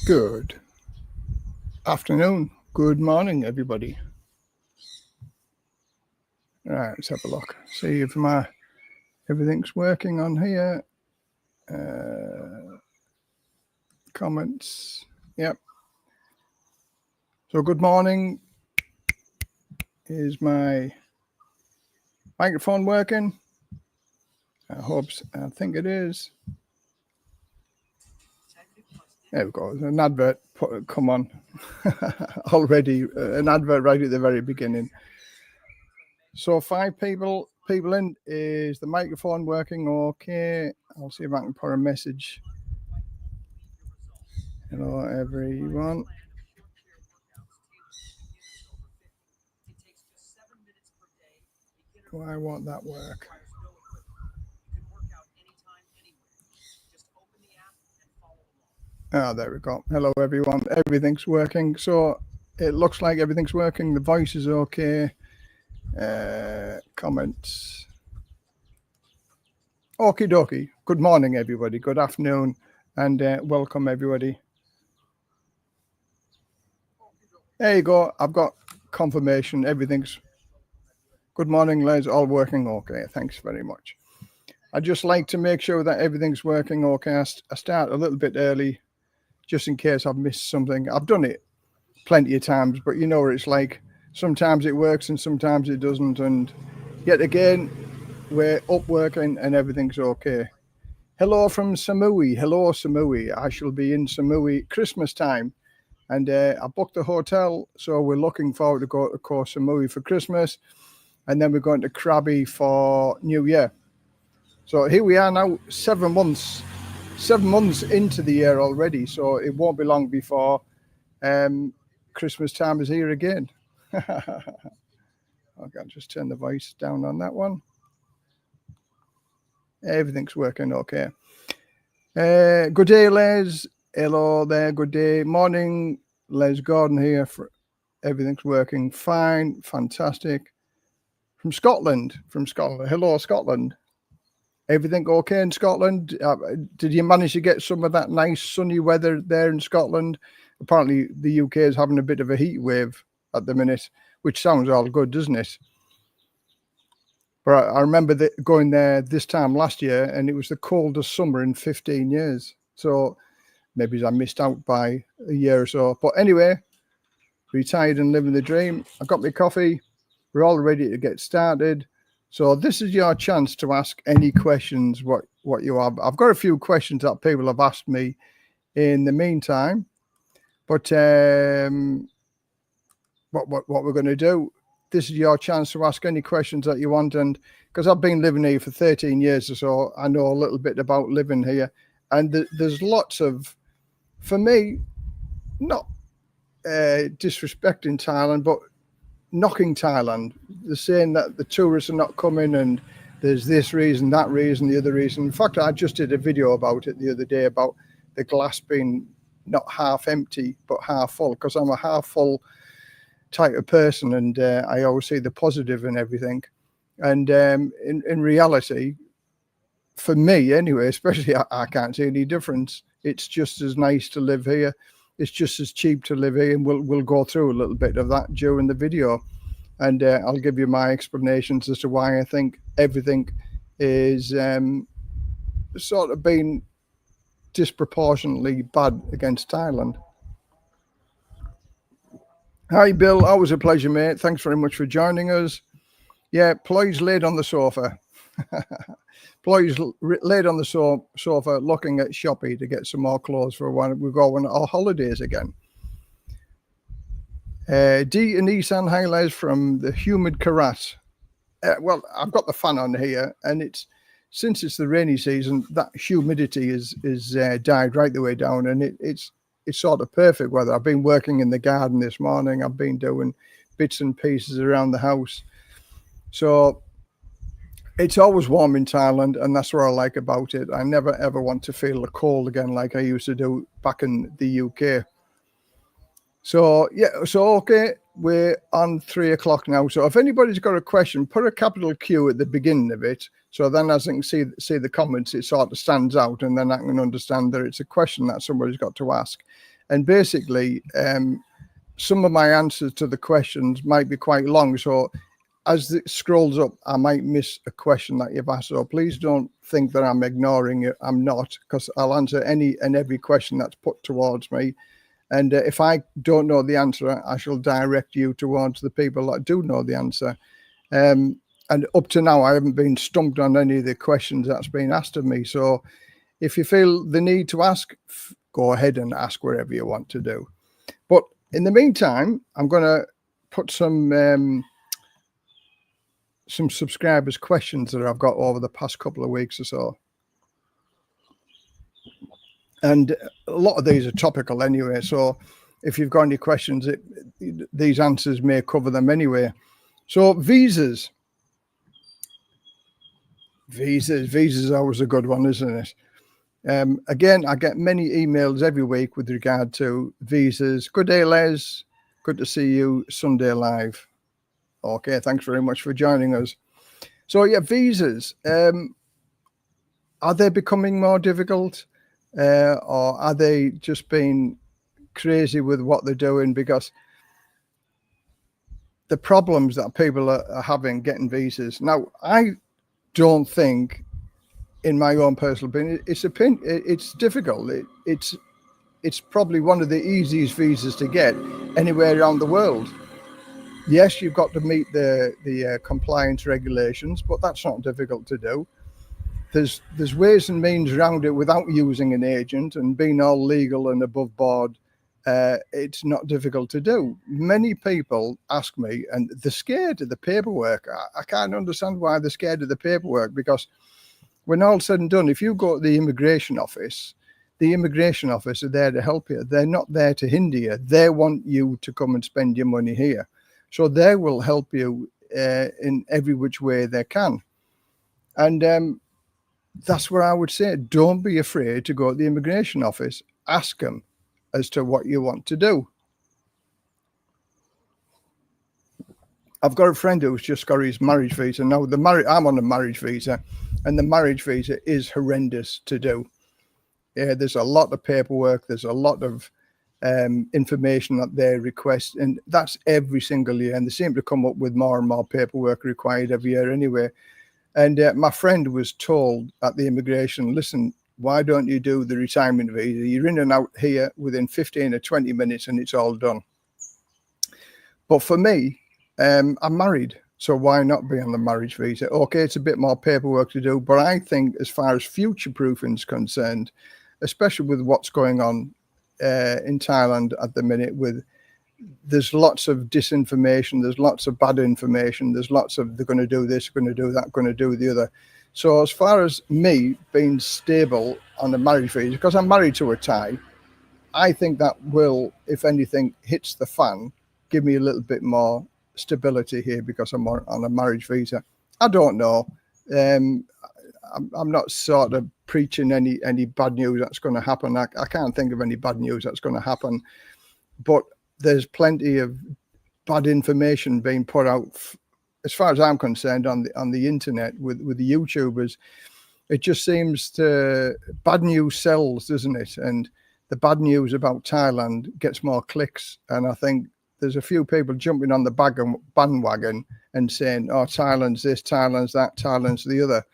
Good afternoon. Good morning, everybody. Right, let's have a look. See if everything's working on here. Comments. Yep. So good morning. Is my microphone working? I think it is. There we go. An advert. Come on. Already an advert right at the very beginning. So 5 people in. Is the microphone working okay? I'll see if I can put a message. Hello, everyone. Why won't that work? Oh, there we go. Hello, everyone. Everything's working. So it looks like everything's working. The voice is okay. Comments. Okie dokie. Good morning, everybody. Good afternoon. And welcome, everybody. There you go. I've got confirmation. Everything's good morning, Les. All working okay. Thanks very much. I'd just like to make sure that everything's working okay. I start a little bit early just in case I've missed something. I've done it plenty of times, but you know what it's like. Sometimes it works and sometimes it doesn't. And yet again, we're up working and everything's okay. Hello from Samui. Hello, Samui. I shall be in Samui Christmas time. And I booked a hotel, so we're looking forward to go to Koh Samui for Christmas. And then we're going to Krabi for New Year. So here we are now, 7 months into the year already. So it won't be long before Christmas time is here again. Okay, I'll just turn the voice down on that one. Everything's working okay. Good day, Les. Hello there. Good day. Morning, Les Gordon here. Everything's working fine. Fantastic. From Scotland. Hello, Scotland. Everything okay in Scotland? Did you manage to get some of that nice sunny weather there in Scotland? Apparently, the UK is having a bit of a heat wave at the minute, which sounds all good, doesn't it? But I remember going there this time last year, and it was the coldest summer in 15 years. So maybe I missed out by a year or so. But anyway, retired and living the dream. I got my coffee. We're all ready to get started. So this is your chance to ask any questions what you have. I've got a few questions that people have asked me in the meantime. But what we're going to do, this is your chance to ask any questions that you want. And because I've been living here for 13 years or so, I know a little bit about living here. And there's lots of, for me, not disrespecting Thailand, but knocking Thailand. They're saying that the tourists are not coming and there's this reason, that reason, the other reason. In fact, I just did a video about it the other day about the glass being not half empty, but half full, because I'm a half full type of person, and I always see the positive in everything. And in reality, for me anyway, especially, I can't see any difference. It's just as nice to live here. It's just as cheap to live here, and we'll go through a little bit of that during the video. And I'll give you my explanations as to why I think everything is sort of being disproportionately bad against Thailand. Hi, Bill. Always a pleasure, mate. Thanks very much for joining us. Yeah, Ploy's laid on the sofa. Ploy's laid on the sofa looking at Shopee to get some more clothes for when we go on our holidays again. D and Nissan highlights from the humid Karat. Well, I've got the fan on here, and since it's the rainy season, that humidity is died right the way down, and it's sort of perfect weather. I've been working in the garden this morning. I've been doing bits and pieces around the house. So it's always warm in Thailand, and that's what I like about it. I never, ever want to feel the cold again like I used to do back in the UK. So, yeah, okay, we're on 3 o'clock now. So if anybody's got a question, put a capital Q at the beginning of it. So then as I can see the comments, it sort of stands out, and then I can understand that it's a question that somebody's got to ask. And basically, some of my answers to the questions might be quite long. So as it scrolls up, I might miss a question that you've asked. So please don't think that I'm ignoring it. I'm not, because I'll answer any and every question that's put towards me. And if I don't know the answer, I shall direct you towards the people that do know the answer. And up to now, I haven't been stumped on any of the questions that's been asked of me. So if you feel the need to ask, go ahead and ask whatever you want to do. But in the meantime, I'm going to put some subscribers' questions that I've got over the past couple of weeks or so. And a lot of these are topical anyway. So if you've got any questions, these answers may cover them anyway. So visas is always a good one, isn't it? Again, I get many emails every week with regard to visas. Good day, Les. Good to see you Sunday live. Okay, thanks very much for joining us. So yeah, visas. Are they becoming more difficult, or are they just being crazy with what they're doing? Because the problems that people are having getting visas. Now, I don't think, in my own personal opinion, it's difficult. It's probably one of the easiest visas to get anywhere around the world. Yes, you've got to meet the compliance regulations, but that's not difficult to do. There's ways and means around it without using an agent and being all legal and above board. It's not difficult to do. Many people ask me, and they're scared of the paperwork. I can't understand why they're scared of the paperwork, because when all said and done, if you go to the immigration office are there to help you. They're not there to hinder you. They want you to come and spend your money here. So they will help you in every which way they can. And that's what I would say. Don't be afraid to go to the immigration office. Ask them as to what you want to do. I've got a friend who's just got his marriage visa. Now, I'm on a marriage visa, and the marriage visa is horrendous to do. Yeah, there's a lot of paperwork. There's a lot of information that they request, and that's every single year. And they seem to come up with more and more paperwork required every year anyway. And my friend was told at the immigration, listen, why don't you do the retirement visa? You're in and out here within 15 or 20 minutes and it's all done. But for me, I'm married, so why not be on the marriage visa? Okay, it's a bit more paperwork to do, but I think as far as future-proofing is concerned, especially with what's going on in Thailand at the minute, there's lots of disinformation, there's lots of bad information, there's lots of they're going to do this, going to do that, going to do the other. So as far as me being stable on the marriage visa, because I'm married to a Thai, I think that will, if anything hits the fan, give me a little bit more stability here because I'm on a marriage visa. I don't know. I'm not sort of preaching any bad news that's going to happen. I can't think of any bad news that's going to happen. But there's plenty of bad information being put out, as far as I'm concerned, on the internet with the YouTubers. It just seems bad news sells, doesn't it? And the bad news about Thailand gets more clicks. And I think there's a few people jumping on the bandwagon and saying, oh, Thailand's this, Thailand's that, Thailand's the other.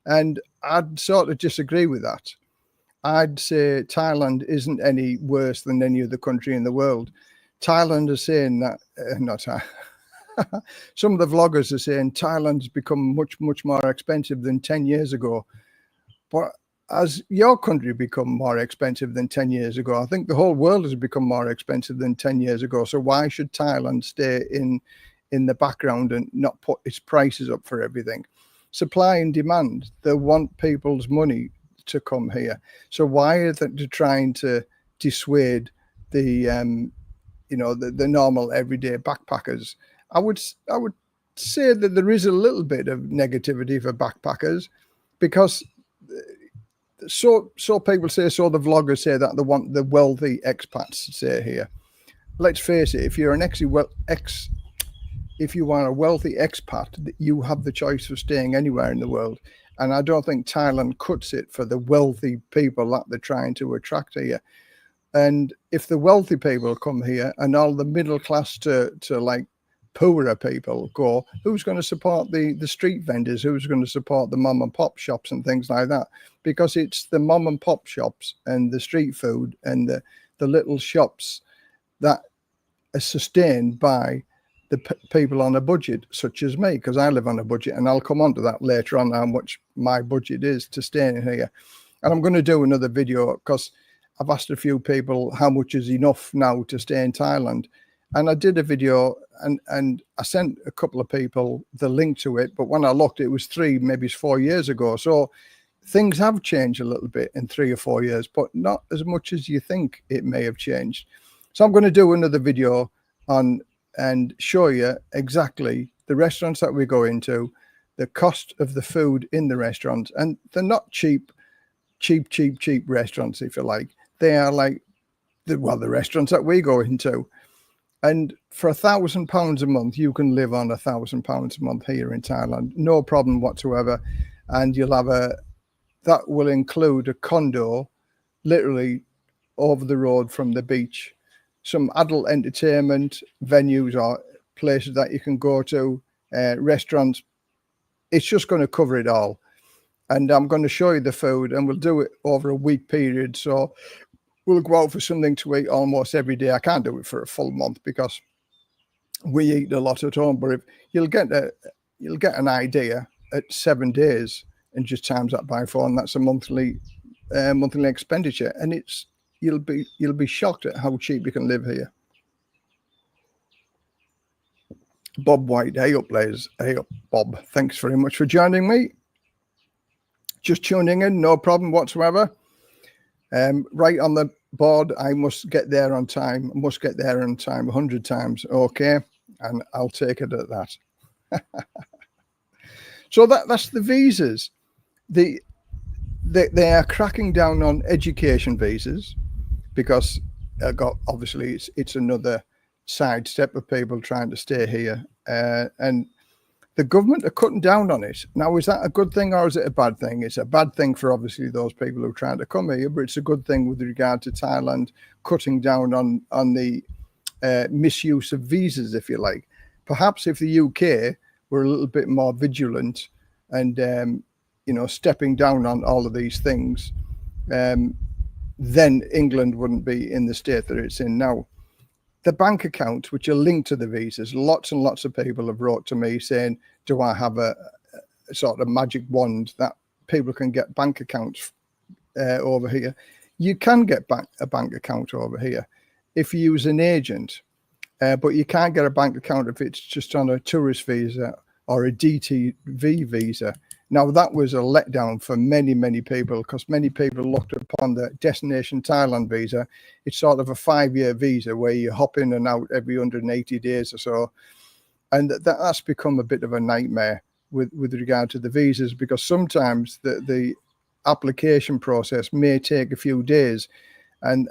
And I'd sort of disagree with that. I'd say Thailand isn't any worse than any other country in the world. Thailand is saying that, some of the vloggers are saying Thailand's become much, much more expensive than 10 years ago. But as your country become more expensive than 10 years ago, I think the whole world has become more expensive than 10 years ago. So why should Thailand stay in the background and not put its prices up for everything? Supply and demand. They want people's money to come here. So why are they trying to dissuade the normal everyday backpackers? I would say that there is a little bit of negativity for backpackers, because so people say, so the vloggers say that they want the wealthy expats to stay here. Let's face it, if you're if you are a wealthy expat, you have the choice of staying anywhere in the world. And I don't think Thailand cuts it for the wealthy people that they're trying to attract here. And if the wealthy people come here and all the middle class to like poorer people go, who's going to support the street vendors? Who's going to support the mom and pop shops and things like that? Because it's the mom and pop shops and the street food and the little shops that are sustained by the people on a budget, such as me, because I live on a budget, and I'll come on to that later on, how much my budget is to stay in here. And I'm going to do another video because I've asked a few people how much is enough now to stay in Thailand. And I did a video and I sent a couple of people the link to it. But when I looked, it was 3, maybe 4 years ago. So things have changed a little bit in 3 or 4 years, but not as much as you think it may have changed. So I'm going to do another video on and show you exactly the restaurants that we go into, the cost of the food in the restaurants. And they're not cheap restaurants, if you like. They are like the restaurants that we go into. And for £1,000 a month, you can live on £1,000 a month here in Thailand, no problem whatsoever. And you'll have that will include a condo literally over the road from the beach, some adult entertainment venues or places that you can go to, restaurants. It's just going to cover it all. And I'm going to show you the food, and we'll do it over a week period. So we'll go out for something to eat almost every day. I can't do it for a full month because we eat a lot at home. But if you'll get an idea at 7 days and just times that by 4, and that's a monthly expenditure. And you'll be shocked at how cheap you can live here. Bob White, hey up, Les. Hey up, Bob. Thanks very much for joining me. Just tuning in, no problem whatsoever. Right on the board, I must get there on time. I must get there on time 100 times. Okay, and I'll take it at that. So that's the visas. They are cracking down on education visas because obviously it's another sidestep of people trying to stay here, and the government are cutting down on it. Now, is that a good thing or is it a bad thing? It's a bad thing for obviously those people who are trying to come here, but it's a good thing with regard to Thailand cutting down on the misuse of visas, if you like. Perhaps if the UK were a little bit more vigilant and stepping down on all of these things, then England wouldn't be in the state that it's in now. The bank accounts, which are linked to the visas, lots and lots of people have wrote to me saying, do I have a sort of magic wand that people can get bank accounts over here? You can get a bank account over here if you use an agent, but you can't get a bank account if it's just on a tourist visa or a DTV visa. Now, that was a letdown for many, many people because many people looked upon the Destination Thailand visa. It's sort of a 5-year visa where you hop in and out every 180 days or so. And that's become a bit of a nightmare with regard to the visas, because sometimes the application process may take a few days. And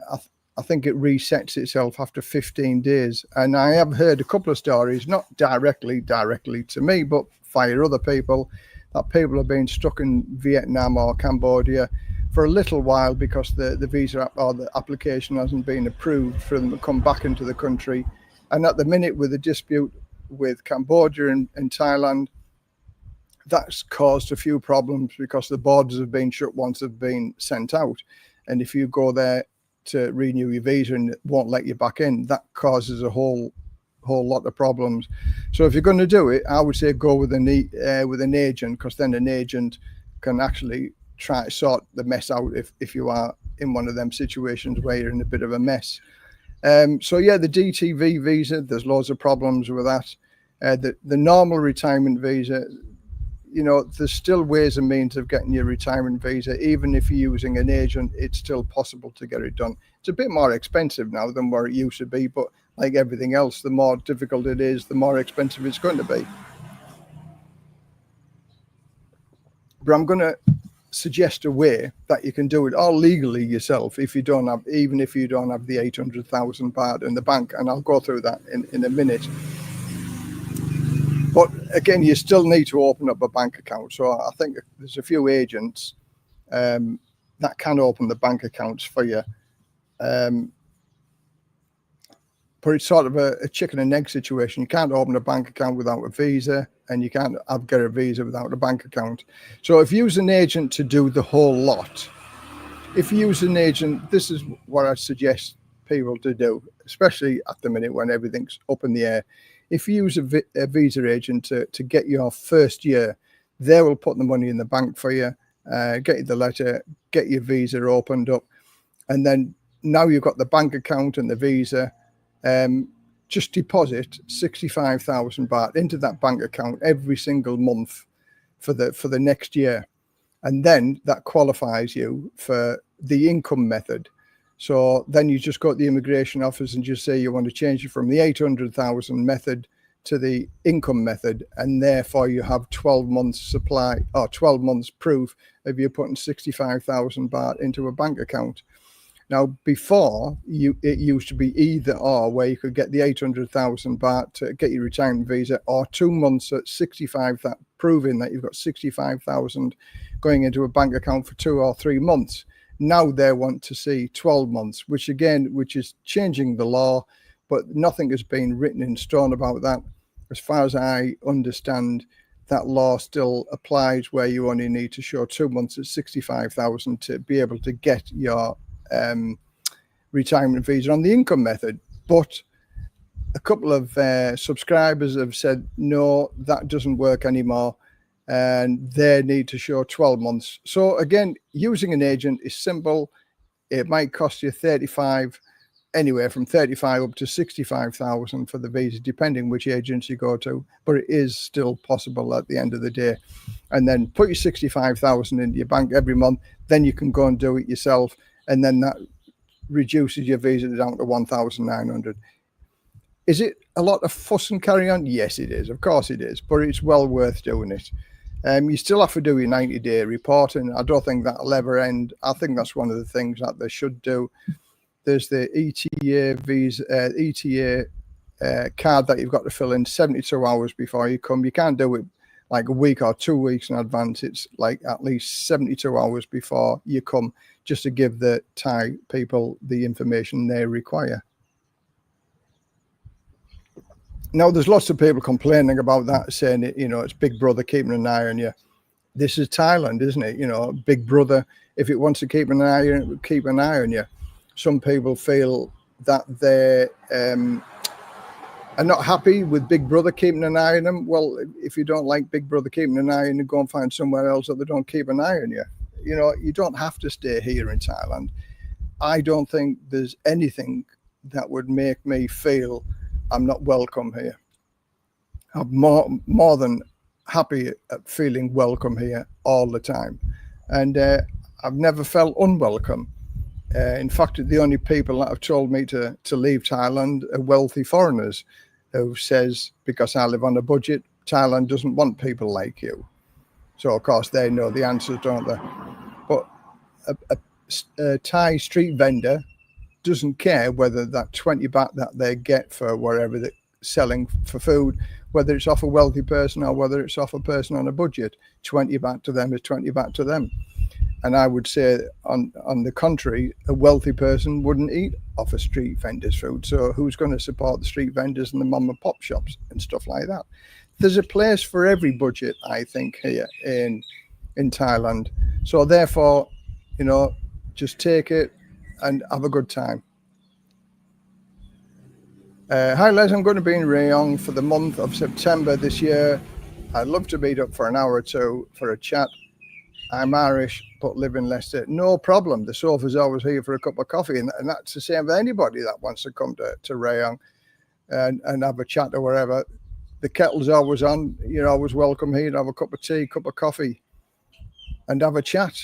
I think it resets itself after 15 days. And I have heard a couple of stories, not directly to me, but via other people, that people have been stuck in Vietnam or Cambodia for a little while because the visa or the application hasn't been approved for them to come back into the country. And at the minute, with the dispute with Cambodia and Thailand, that's caused a few problems because the borders have been shut once they've been sent out. And if you go there to renew your visa and it won't let you back in, that causes a whole lot of problems. So if you're going to do it, I would say go with an agent, because then an agent can actually try to sort the mess out if you are in one of them situations where you're in a bit of a mess. So yeah, the DTV visa, there's loads of problems with that. The normal retirement visa, there's still ways and means of getting your retirement visa. Even if you're using an agent, it's still possible to get it done. It's a bit more expensive now than where it used to be, but like everything else, the more difficult it is, the more expensive it's going to be. But I'm going to suggest a way that you can do it all legally yourself even if you don't have the 800,000 baht in the bank. And I'll go through that in a minute. But again, you still need to open up a bank account. So I think there's a few agents that can open the bank accounts for you. But it's sort of a chicken and egg situation. You can't open a bank account without a visa, and you can't get a visa without a bank account. So if you use an agent to do the whole lot, if you use an agent, this is what I suggest people to do, especially at the minute when everything's up in the air. If you use a visa agent to get your first year, they will put the money in the bank for you, get you the letter, get your visa opened up, and then now you've got the bank account and the visa. Just deposit 65,000 baht into that bank account every single month for the next year, and then that qualifies you for the income method. So then you just go to the immigration office and just say you want to change it from the 800,000 method to the income method, and therefore you have 12 months supply or 12 months proof of you putting 65,000 baht into a bank account. Now, before, it used to be either or, where you could get the 800,000 baht to get your retirement visa, or 2 months at 65,000, proving that you've got 65,000 going into a bank account for 2 or 3 months. Now they want to see 12 months, which is changing the law, but nothing has been written in stone about that. As far as I understand, that law still applies, where you only need to show 2 months at 65,000 to be able to get your retirement visa on the income method. But a couple of subscribers have said no, that doesn't work anymore, and they need to show 12 months. So again, using an agent is simple. It might cost you 35, anywhere from 35 up to 65,000 for the visa, depending which agents you go to, but it is still possible at the end of the day. And then put your 65,000 into your bank every month, then you can go and do it yourself, and then that reduces your visa down to 1,900. Is it a lot of fuss and carry on? Yes, it is. Of course it is, but it's well worth doing it. You still have to do your 90-day reporting. I don't think that'll ever end. I think that's one of the things that they should do. There's the ETA visa, ETA card that you've got to fill in 72 hours before you come. You can't do it like a week or 2 weeks in advance. It's like at least 72 hours before you come, just to give the Thai people the information they require. Now, there's lots of people complaining about that, saying it, it's Big Brother keeping an eye on you. This is Thailand, isn't it? Big Brother, if it wants to keep an eye on it, it will keep an eye on you. Some people feel that they are not happy with Big Brother keeping an eye on them. Well, if you don't like Big Brother keeping an eye on you, go and find somewhere else that they don't keep an eye on you. You don't have to stay here in Thailand. I don't think there's anything that would make me feel I'm not welcome here. I'm more than happy at feeling welcome here all the time. And I've never felt unwelcome. In fact, the only people that have told me to leave Thailand are wealthy foreigners who says, because I live on a budget, Thailand doesn't want people like you. So, of course, they know the answers, don't they? But a Thai street vendor doesn't care whether that 20 baht that they get for wherever they're selling for food, whether it's off a wealthy person or whether it's off a person on a budget. 20 baht to them is 20 baht to them. And I would say, on the contrary, a wealthy person wouldn't eat off a street vendor's food. So who's going to support the street vendors and the mom and pop shops and stuff like that? There's a place for every budget, I think, here in Thailand. So therefore, just take it and have a good time. Hi Les, I'm going to be in Rayong for the month of September this year. I'd love to meet up for an hour or two for a chat. I'm Irish, but live in Leicester. No problem. The sofa's always here for a cup of coffee, and that's the same for anybody that wants to come to Rayong and have a chat or wherever. The kettle's always on. You're always welcome here to have a cup of tea, cup of coffee, and have a chat.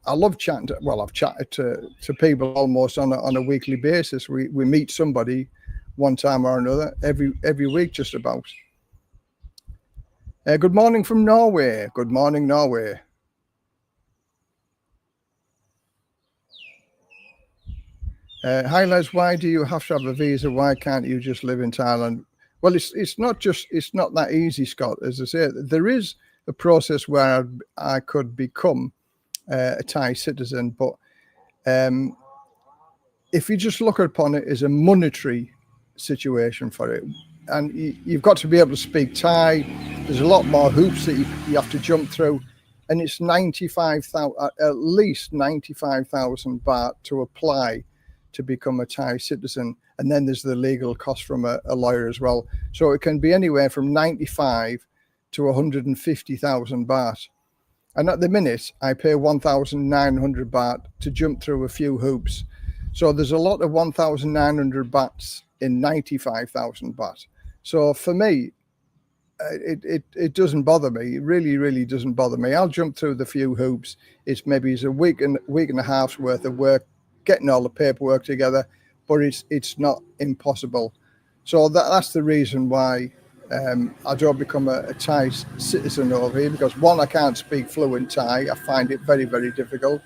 I love chatting. I've chatted to people almost on a weekly basis. We meet somebody one time or another every week, just about. Good morning from Norway. Good morning, Norway. Hi Les, why do you have to have a visa? Why can't you just live in Thailand? Well, it's not that easy, Scott. As I say, there is a process where I could become a Thai citizen, but if you just look upon it as a monetary situation for it, and you've got to be able to speak Thai, there's a lot more hoops that you have to jump through, and it's 95,000, at least 95,000 baht to apply to become a Thai citizen, and then there's the legal cost from a lawyer as well. So it can be anywhere from 95 to 150,000 baht. And at the minute, I pay 1,900 baht to jump through a few hoops. So there's a lot of 1,900 bahts in 95,000 baht. So for me, it doesn't bother me. It really, really doesn't bother me. I'll jump through the few hoops. It's maybe a week and a half's worth of work, getting all the paperwork together, but it's not impossible. So that's the reason why I don't become a Thai citizen over here, because one, I can't speak fluent Thai. I find it very, very difficult.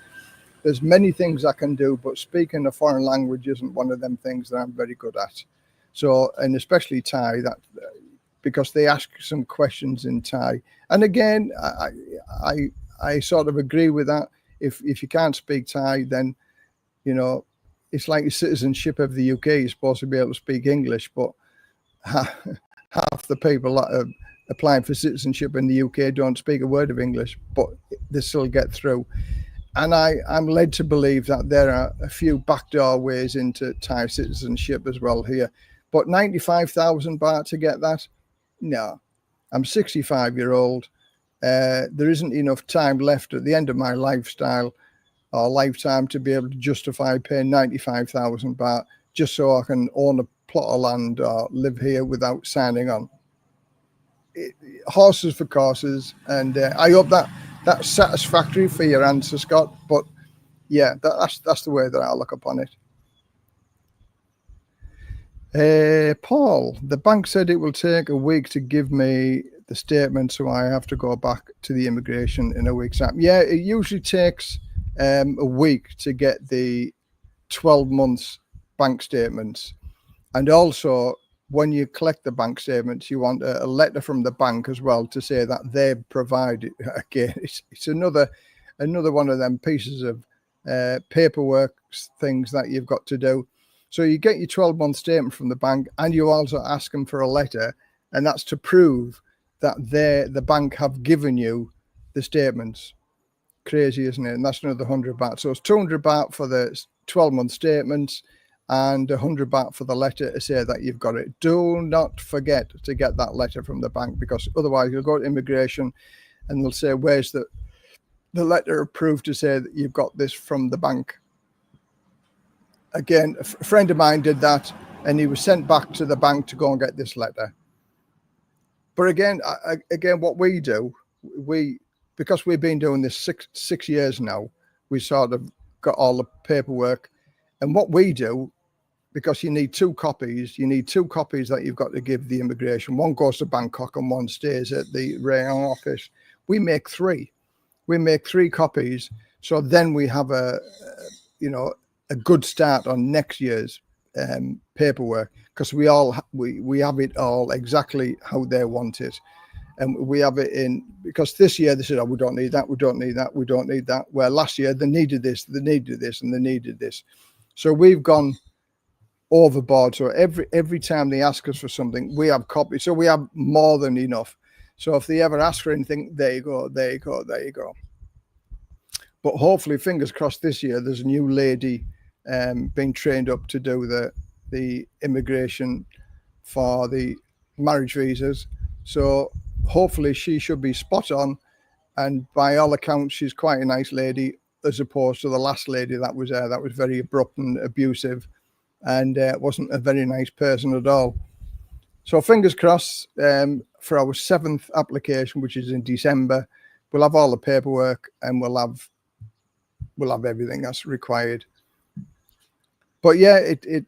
There's many things I can do, but speaking a foreign language isn't one of them things that I'm very good at. So, and especially Thai, because they ask some questions in Thai. And again, I sort of agree with that. If you can't speak Thai, then, you know, it's like your citizenship of the UK. You're supposed to be able to speak English, but half the people that are applying for citizenship in the UK don't speak a word of English, but they still get through. And I'm led to believe that there are a few backdoor ways into Thai citizenship as well here. But 95,000 baht to get that? No. I'm 65-year-old. There isn't enough time left at the end of my lifestyle or lifetime to be able to justify paying 95,000 baht just so I can own a plot of land or live here without signing on. Horses for courses, and I hope that's satisfactory for your answer, Scott. But yeah, that's the way that I look upon it. Paul, the bank said it will take a week to give me the statement, so I have to go back to the immigration in a week's time. Yeah, it usually takes a week to get the 12 months bank statements. And also, when you collect the bank statements, you want a letter from the bank as well to say that they provide it. Again, it's another one of them pieces of paperwork things that you've got to do. So you get your 12-month statement from the bank, and you also ask them for a letter, and that's to prove that the bank have given you the statements. Crazy, isn't it? And that's another 100 baht. So it's 200 baht for the 12-month statements and 100 baht for the letter to say that you've got it. Do not forget to get that letter from the bank, because otherwise you'll go to immigration and they'll say, where's the letter of proof to say that you've got this from the bank? Again, a friend of mine did that, and he was sent back to the bank to go and get this letter. But again, what we do, because we've been doing this six years now, we sort of got all the paperwork. And what we do, because you need two copies that you've got to give the immigration. One goes to Bangkok and one stays at the Rayon office. We make three copies. So then we have a good start on next year's paperwork, because we have it all exactly how they want it. And we have it in, because this year they said, oh, we don't need that, we don't need that, we don't need that. Well, last year they needed this, and they needed this. So we've gone overboard. So every time they ask us for something, we have copies. So we have more than enough. So if they ever ask for anything, there you go. But hopefully, fingers crossed, this year there's a new lady being trained up to do the immigration for the marriage visas. So hopefully she should be spot on. And by all accounts, she's quite a nice lady, as opposed to the last lady that was there. That was very abrupt and abusive, and wasn't a very nice person at all. So fingers crossed for our 7th application, which is in December. We'll have all the paperwork, and we'll have everything that's required. But yeah, it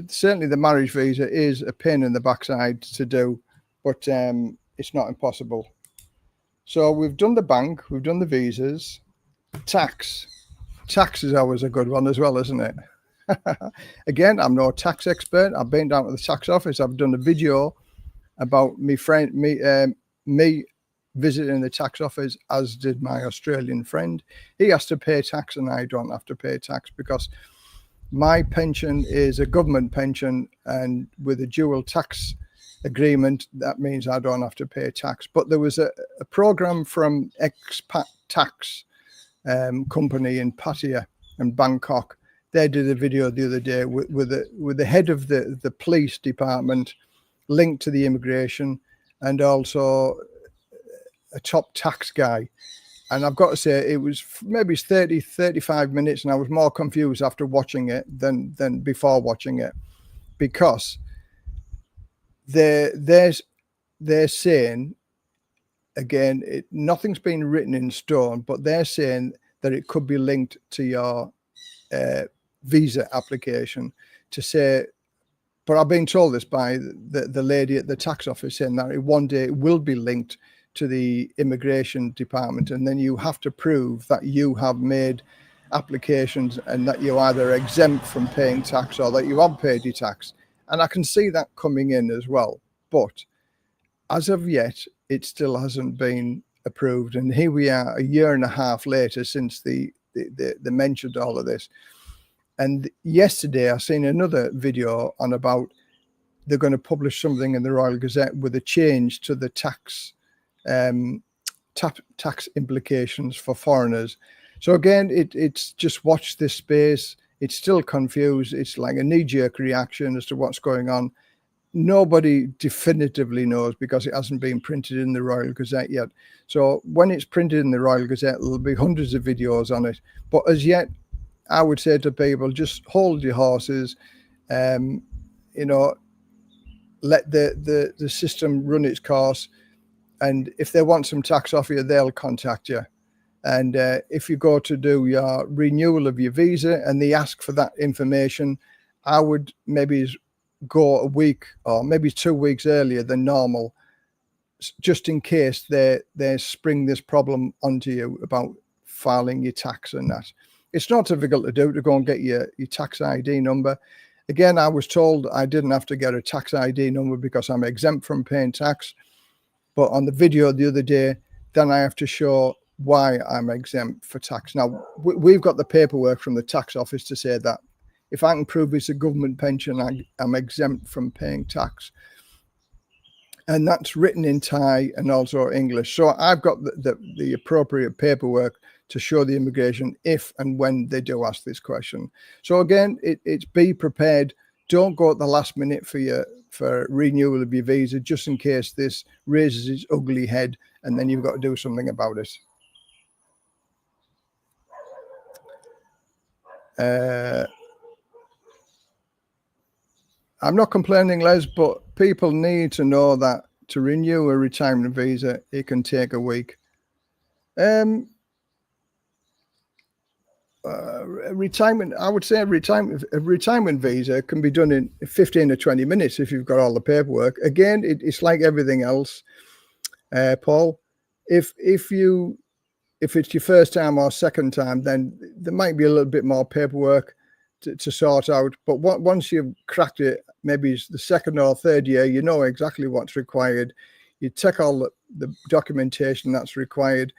certainly the marriage visa is a pain in the backside to do, but it's not impossible. So we've done the bank, we've done the visas. Tax is always a good one as well, isn't it? Again, I'm no tax expert. I've been down to the tax office. I've done a video about me visiting the tax office, as did my Australian friend. He has to pay tax and I don't have to pay tax, because My pension is a government pension, and with a dual tax agreement, that means I don't have to pay tax. But there was a program from Expat Tax company in Pattaya and Bangkok. They did a video the other day with the head of the police department linked to the immigration, and also a top tax guy. And I've got to say, it was maybe 30, 35 minutes, and I was more confused after watching it than before watching it, because they're saying, again, nothing's been written in stone, but they're saying that it could be linked to your visa application, to say, but I've been told this by the lady at the tax office, saying that one day it will be linked to the immigration department, and then you have to prove that you have made applications and that you're either exempt from paying tax or that you have paid your tax. And I can see that coming in as well, but as of yet it still hasn't been approved. And here we are, a year and a half later since they mentioned all of this. And yesterday I seen another video on about they're going to publish something in the Royal Gazette with a change to the tax implications for foreigners. So again, it's just watch this space. It's still confused. It's like a knee-jerk reaction as to what's going on. Nobody definitively knows because it hasn't been printed in the Royal Gazette yet. So when it's printed in the Royal Gazette, there'll be hundreds of videos on it. But as yet, I would say to people, just hold your horses. Let the system run its course. And if they want some tax off you, they'll contact you. And if you go to do your renewal of your visa and they ask for that information, I would maybe go a week or maybe 2 weeks earlier than normal, just in case they spring this problem onto you about filing your tax and that. It's not difficult to do, to go and get your tax ID number. Again, I was told I didn't have to get a tax ID number because I'm exempt from paying tax. But on the video the other day, then I have to show why I'm exempt for tax. Now, we've got the paperwork from the tax office to say that if I can prove it's a government pension, I'm exempt from paying tax. And that's written in Thai and also English. So I've got the appropriate paperwork to show the immigration if and when they do ask this question. So again, it's be prepared. Don't go at the last minute for renewal of your visa, just in case this raises its ugly head and then you've got to do something about it. I'm not complaining, Les, but people need to know that to renew a retirement visa, it can take a week. Retirement, I would say a retirement visa can be done in 15 or 20 minutes if you've got all the paperwork. Again, it's like everything else, Paul. If it's your first time or second time, then there might be a little bit more paperwork to sort out. But once you've cracked it, maybe it's the second or third year, you know exactly what's required. You take all the documentation that's required.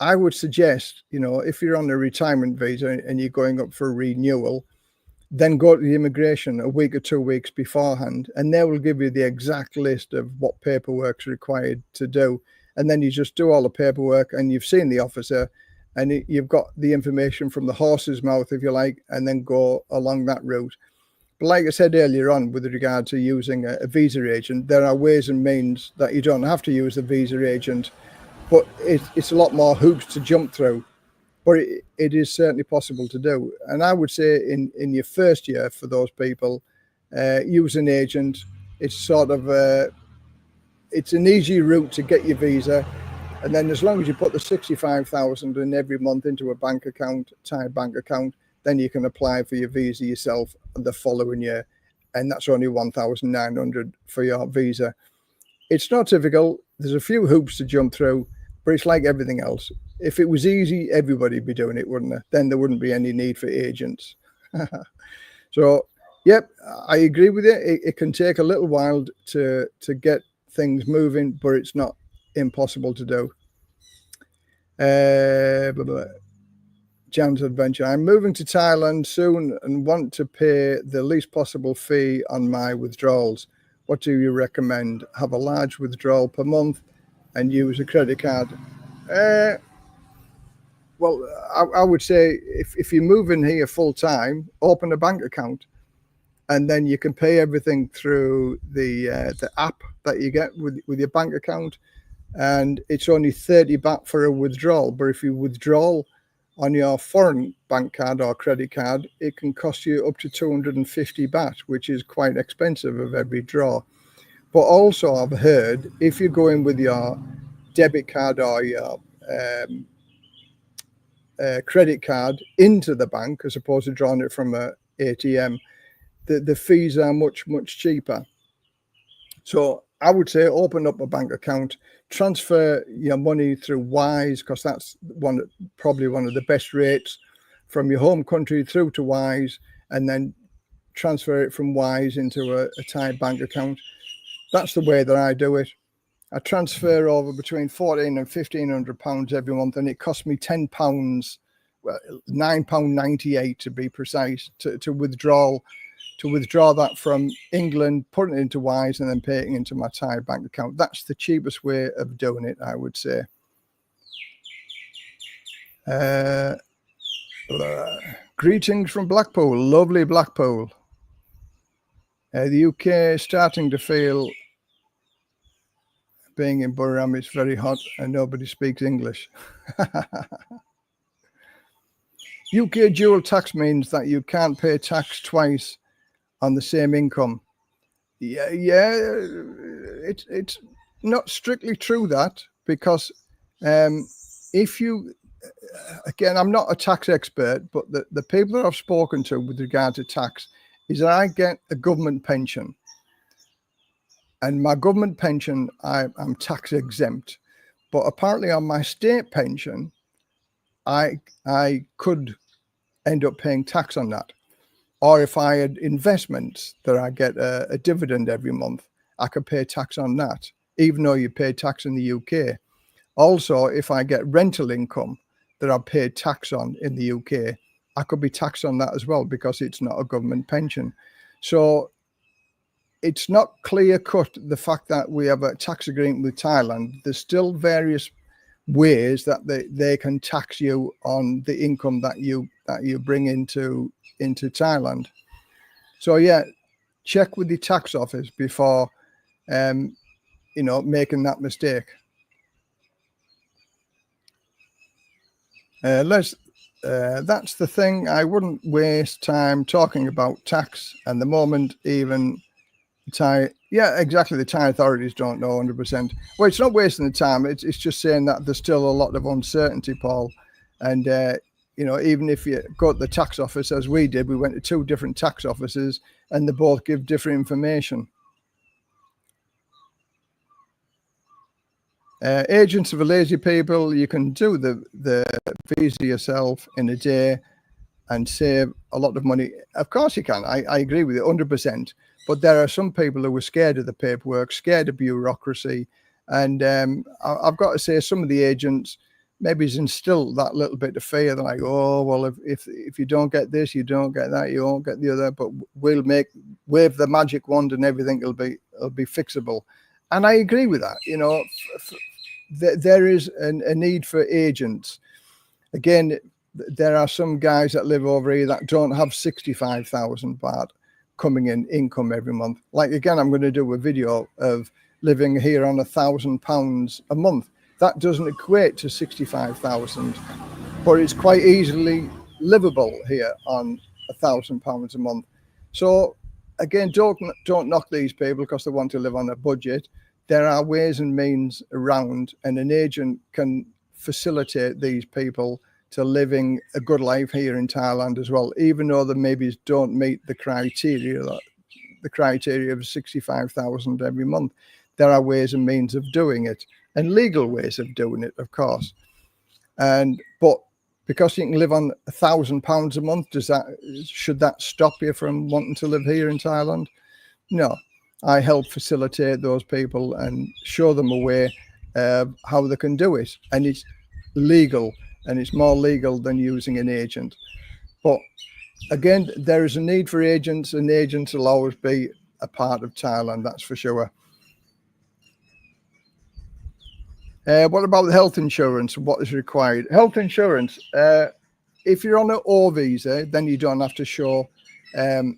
I would suggest, if you're on a retirement visa and you're going up for renewal, then go to the immigration a week or 2 weeks beforehand, and they will give you the exact list of what paperwork's required to do. And then you just do all the paperwork, and you've seen the officer, and you've got the information from the horse's mouth, if you like, and then go along that route. But like I said earlier on, with regard to using a visa agent, there are ways and means that you don't have to use a visa agent, but it's a lot more hoops to jump through. But it is certainly possible to do. And I would say in your first year, for those people, use an agent. It's sort of it's an easy route to get your visa. And then as long as you put the 65,000 in every month into a bank account, Thai bank account, then you can apply for your visa yourself the following year. And that's only 1,900 for your visa. It's not difficult. There's a few hoops to jump through, but it's like everything else. If it was easy, everybody'd be doing it, wouldn't it? Then there wouldn't be any need for agents. So, yep, I agree with you. It can take a little while to get things moving, but it's not impossible to do. Jan's Adventure. I'm moving to Thailand soon and want to pay the least possible fee on my withdrawals. What do you recommend? Have a large withdrawal per month and use a credit card? Well, I would say if you move in here full time, open a bank account, and then you can pay everything through the app that you get with your bank account, and it's only 30 baht for a withdrawal. But if you withdraw on your foreign bank card or credit card, it can cost you up to 250 baht, which is quite expensive of every draw. But also, I've heard if you go in with your debit card or your credit card into the bank as opposed to drawing it from a ATM, the fees are much cheaper. So I would say open up a bank account, transfer your money through Wise, because that's probably one of the best rates from your home country through to Wise, and then transfer it from Wise into a Thai bank account. That's the way that I do it. I transfer over between £1,400 and £1,500 every month, and it costs me £10, well, £9.98 to be precise, to withdraw that from England, put it into Wise, and then pay it into my Thai bank account. That's the cheapest way of doing it, I would say. Greetings from Blackpool, lovely Blackpool. The UK is starting to feel, being in Burram, it's very hot and nobody speaks English. UK dual tax means that you can't pay tax twice on the same income. Yeah, it's not strictly true that, because if you, again, I'm not a tax expert, but the people that I've spoken to with regard to tax is that I get a government pension. And my government pension, I'm tax exempt. But apparently on my state pension, I could end up paying tax on that. Or if I had investments that I get a dividend every month, I could pay tax on that, even though you pay tax in the UK. Also, if I get rental income that I pay tax on in the UK, I could be taxed on that as well, because it's not a government pension. So it's not clear cut, the fact that we have a tax agreement with Thailand. There's still various ways that they can tax you on the income that you bring into Thailand. So yeah, check with the tax office before making that mistake. That's the thing. I wouldn't waste time talking about tax, and the moment even Thai, yeah, exactly. The Thai authorities don't know 100%. Well, it's not wasting the time. It's just saying that there's still a lot of uncertainty, Paul. And, even if you go to the tax office, as we did, we went to 2 different tax offices and they both give different information. Agents for lazy people, you can do the visa yourself in a day and save a lot of money. Of course you can. I agree with you 100%. But there are some people who are scared of the paperwork, scared of bureaucracy. And I've got to say, some of the agents maybe instill that little bit of fear. They're like, oh, well, if you don't get this, you don't get that, you won't get the other, but we'll wave the magic wand and everything will be fixable. And I agree with that. There is a need for agents. Again, there are some guys that live over here that don't have 65,000 baht coming in income every month. Like, again, I'm going to do a video of living here on £1,000 a month. That doesn't equate to 65,000, but it's quite easily livable here on £1,000 a month. So again, don't knock these people because they want to live on a budget. There are ways and means around, and an agent can facilitate these people to living a good life here in Thailand as well, even though they maybe don't meet the criteria of 65,000 every month. There are ways and means of doing it, and legal ways of doing it, of course. But because you can live on £1,000 a month, should that stop you from wanting to live here in Thailand? No. I help facilitate those people and show them a way how they can do it, and it's legal. and it's more legal than using an agent. But again, there is a need for agents, and agents will always be a part of Thailand, that's for sure. What about the health insurance? What is required? Health insurance, if you're on an O visa, then you don't have to show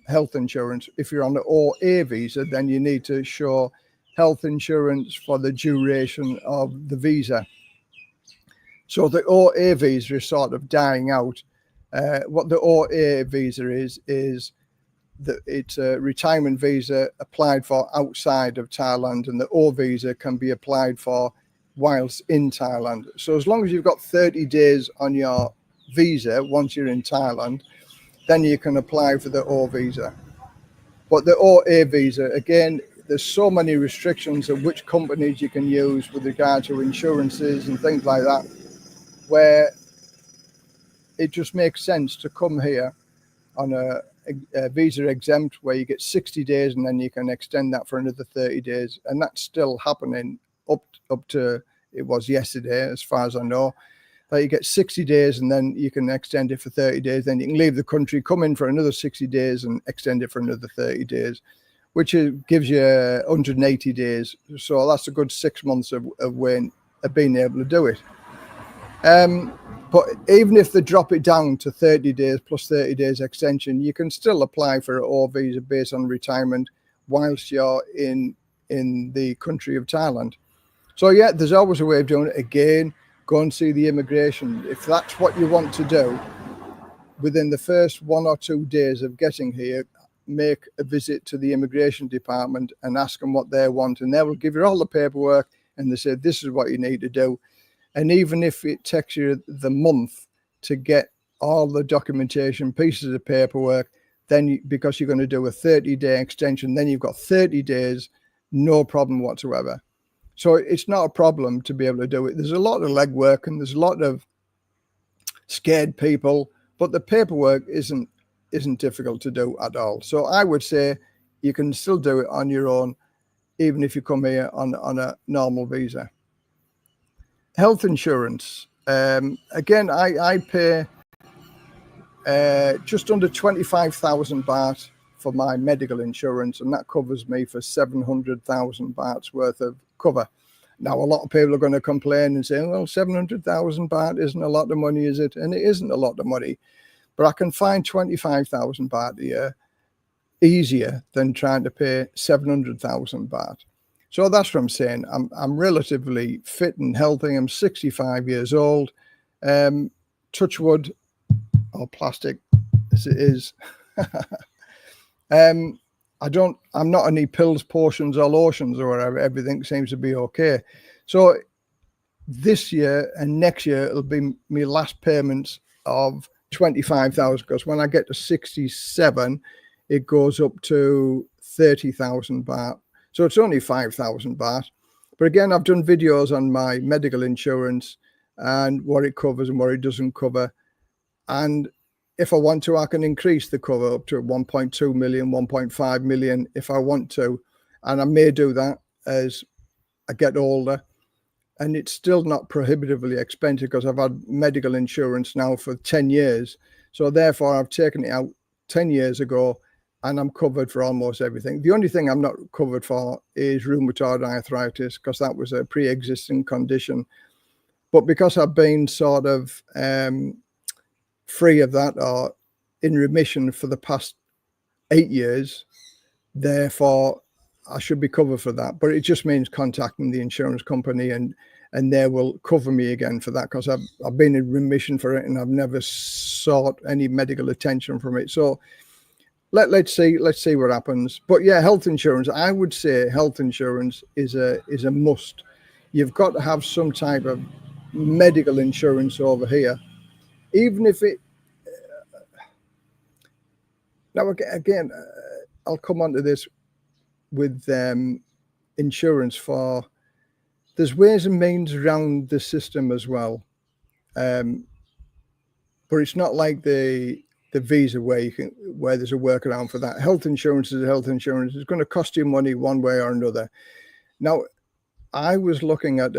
health insurance. If you're on an OA visa, then you need to show health insurance for the duration of the visa. So the OA visa is sort of dying out. What the OA visa is that it's a retirement visa applied for outside of Thailand, and the O visa can be applied for whilst in Thailand. So as long as you've got 30 days on your visa once you're in Thailand, then you can apply for the O visa. But the OA visa, again, there's so many restrictions of which companies you can use with regard to insurances and things like that, where it just makes sense to come here on a visa exempt, where you get 60 days and then you can extend that for another 30 days. And that's still happening up to, it was yesterday, as far as I know, that you get 60 days and then you can extend it for 30 days. Then you can leave the country, come in for another 60 days and extend it for another 30 days, which gives you 180 days. So that's a good 6 months of being able to do it. But even if they drop it down to 30 days plus 30 days extension, you can still apply for an O visa based on retirement whilst you're in the country of Thailand. So yeah, there's always a way of doing it. Again, go and see the immigration. If that's what you want to do, within the first 1 or 2 days of getting here, make a visit to the immigration department and ask them what they want. And they will give you all the paperwork and they say, this is what you need to do. And even if it takes you the month to get all the documentation, pieces of paperwork, then because you're going to do a 30-day extension, then you've got 30 days, no problem whatsoever. So it's not a problem to be able to do it. There's a lot of legwork and there's a lot of scared people, but the paperwork isn't difficult to do at all. So I would say you can still do it on your own, even if you come here on a normal visa. Health insurance. Again, I pay just under 25,000 baht for my medical insurance, and that covers me for 700,000 bahts worth of cover. Now, a lot of people are going to complain and say, well, 700,000 baht isn't a lot of money, is it? And it isn't a lot of money, but I can find 25,000 baht a year easier than trying to pay 700,000 baht. So that's what I'm saying. I'm relatively fit and healthy. I'm 65 years old. Touch wood, or plastic as it is. I'm not any pills, potions, or lotions or whatever. Everything seems to be okay. So this year and next year it'll be my last payments of 25,000, because when I get to 67, it goes up to 30,000 baht. So it's only 5,000 baht. But again, I've done videos on my medical insurance and what it covers and what it doesn't cover. And if I want to, I can increase the cover up to 1.2 million, 1.5 million if I want to. And I may do that as I get older. And it's still not prohibitively expensive, because I've had medical insurance now for 10 years. So therefore, I've taken it out 10 years ago and I'm covered for almost everything. The only thing I'm not covered for is rheumatoid arthritis, because that was a pre-existing condition. But because I've been sort of free of that, or in remission for the past 8 years, therefore I should be covered for that. But it just means contacting the insurance company and they will cover me again for that, because I've been in remission for it and I've never sought any medical attention from it. So let's see what happens. But yeah, health insurance, I would say health insurance is a must. You've got to have some type of medical insurance over here, even if it now again I'll come on to this with insurance. For there's ways and means around the system as well, but it's not like the visa where there's a workaround for that. Health insurance is health insurance. It's going to cost you money one way or another. Now, I was looking at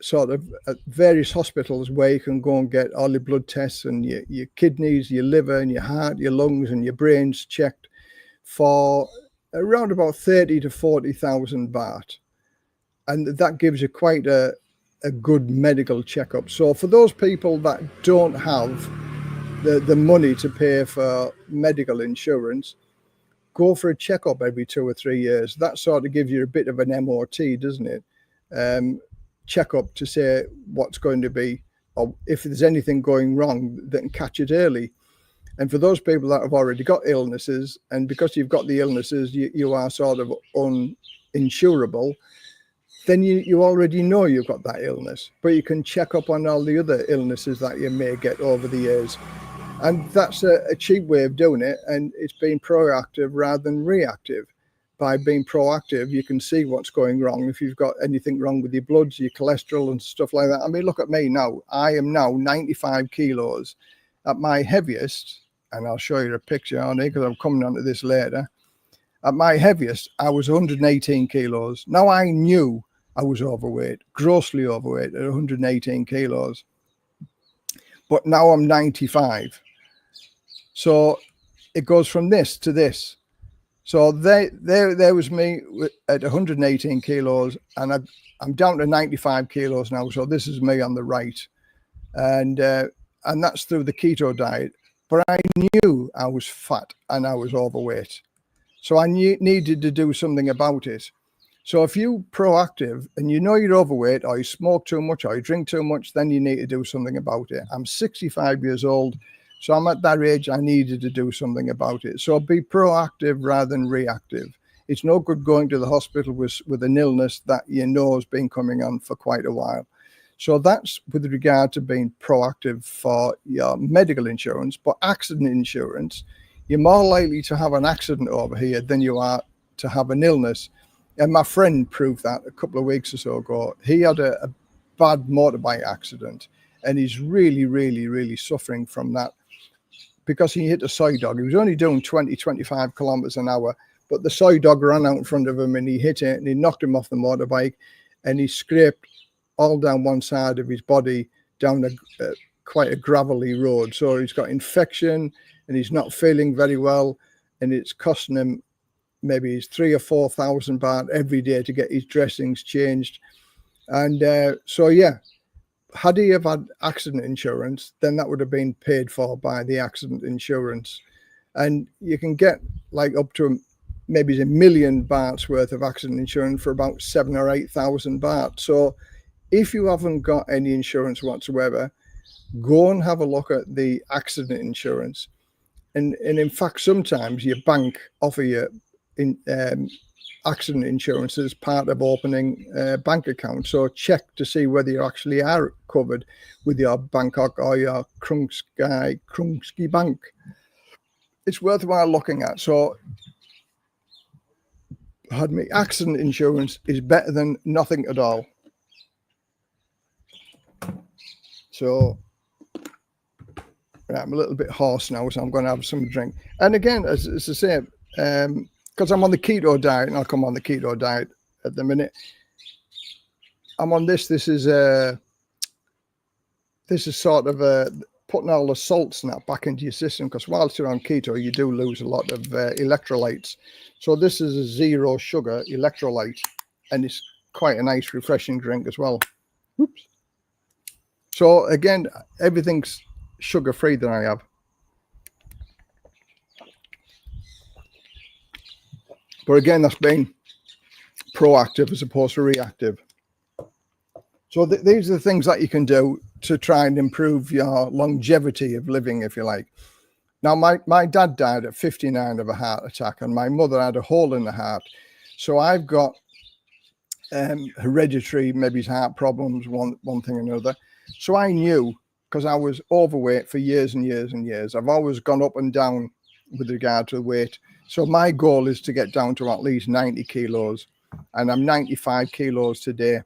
sort of at various hospitals where you can go and get all your blood tests and your kidneys, your liver and your heart, your lungs and your brains checked for around about 30 to 40,000 baht. And that gives you quite a good medical checkup. So for those people that don't have the money to pay for medical insurance, go for a checkup every 2 or 3 years. That sort of gives you a bit of an MOT, doesn't it? Checkup to say what's going to be, or if there's anything going wrong, that can catch it early. And for those people that have already got illnesses, and because you've got the illnesses, you are sort of uninsurable, then you already know you've got that illness, but you can check up on all the other illnesses that you may get over the years. And that's a cheap way of doing it, and it's being proactive rather than reactive. By being proactive, you can see what's going wrong. If you've got anything wrong with your bloods, your cholesterol and stuff like that. I mean, look at me now. I am now 95 kilos. At my heaviest, and I'll show you a picture on it because I'm coming on to this later. At my heaviest, I was 118 kilos. Now I knew I was overweight, grossly overweight at 118 kilos. But now I'm 95. So it goes from this to this. So there was me at 118 kilos, and I'm down to 95 kilos now. So this is me on the right, and that's through the keto diet. But I knew I was fat and I was overweight, so I needed to do something about it. So if you're proactive and you know you're overweight, or you smoke too much, or you drink too much, then you need to do something about it. I'm 65 years old. So I'm at that age, I needed to do something about it. So be proactive rather than reactive. It's no good going to the hospital with an illness that you know has been coming on for quite a while. So that's with regard to being proactive for your medical insurance. But accident insurance, you're more likely to have an accident over here than you are to have an illness. And my friend proved that a couple of weeks or so ago. He had a bad motorbike accident, and he's really, really, really suffering from that, because he hit a soy dog. He was only doing 20, 25 kilometers an hour, but the soy dog ran out in front of him and he hit it and he knocked him off the motorbike, and he scraped all down one side of his body down quite a gravelly road. So he's got infection and he's not feeling very well, and it's costing him maybe 3,000 or 4,000 baht every day to get his dressings changed. And so, yeah, had he have had accident insurance, then that would have been paid for by the accident insurance. And you can get like up to maybe 1 million bahts worth of accident insurance for about 7,000 or 8,000 baht. So if you haven't got any insurance whatsoever, go and have a look at the accident insurance. And in fact, sometimes your bank offer you accident insurance as part of opening a bank account. So check to see whether you actually are covered with your Bangkok or your Krungsky Bank. It's worthwhile looking at. So accident insurance is better than nothing at all. So I'm a little bit hoarse now, so I'm going to have some drink. And again, as I say, because I'm on the keto diet, and I'll come on the keto diet at the minute. I'm on this. This is sort of putting all the salts and that back into your system, because whilst you're on keto, you do lose a lot of electrolytes. So this is a 0 sugar electrolyte, and it's quite a nice, refreshing drink as well. Oops. So again, everything's sugar-free that I have. But again, that's being proactive as opposed to reactive. So these are the things that you can do to try and improve your longevity of living, if you like. Now, my dad died at 59 of a heart attack, and my mother had a hole in the heart. So I've got hereditary, maybe heart problems, one thing or another. So I knew, because I was overweight for years and years and years. I've always gone up and down with regard to weight. So my goal is to get down to at least 90 kilos, and I'm 95 kilos today.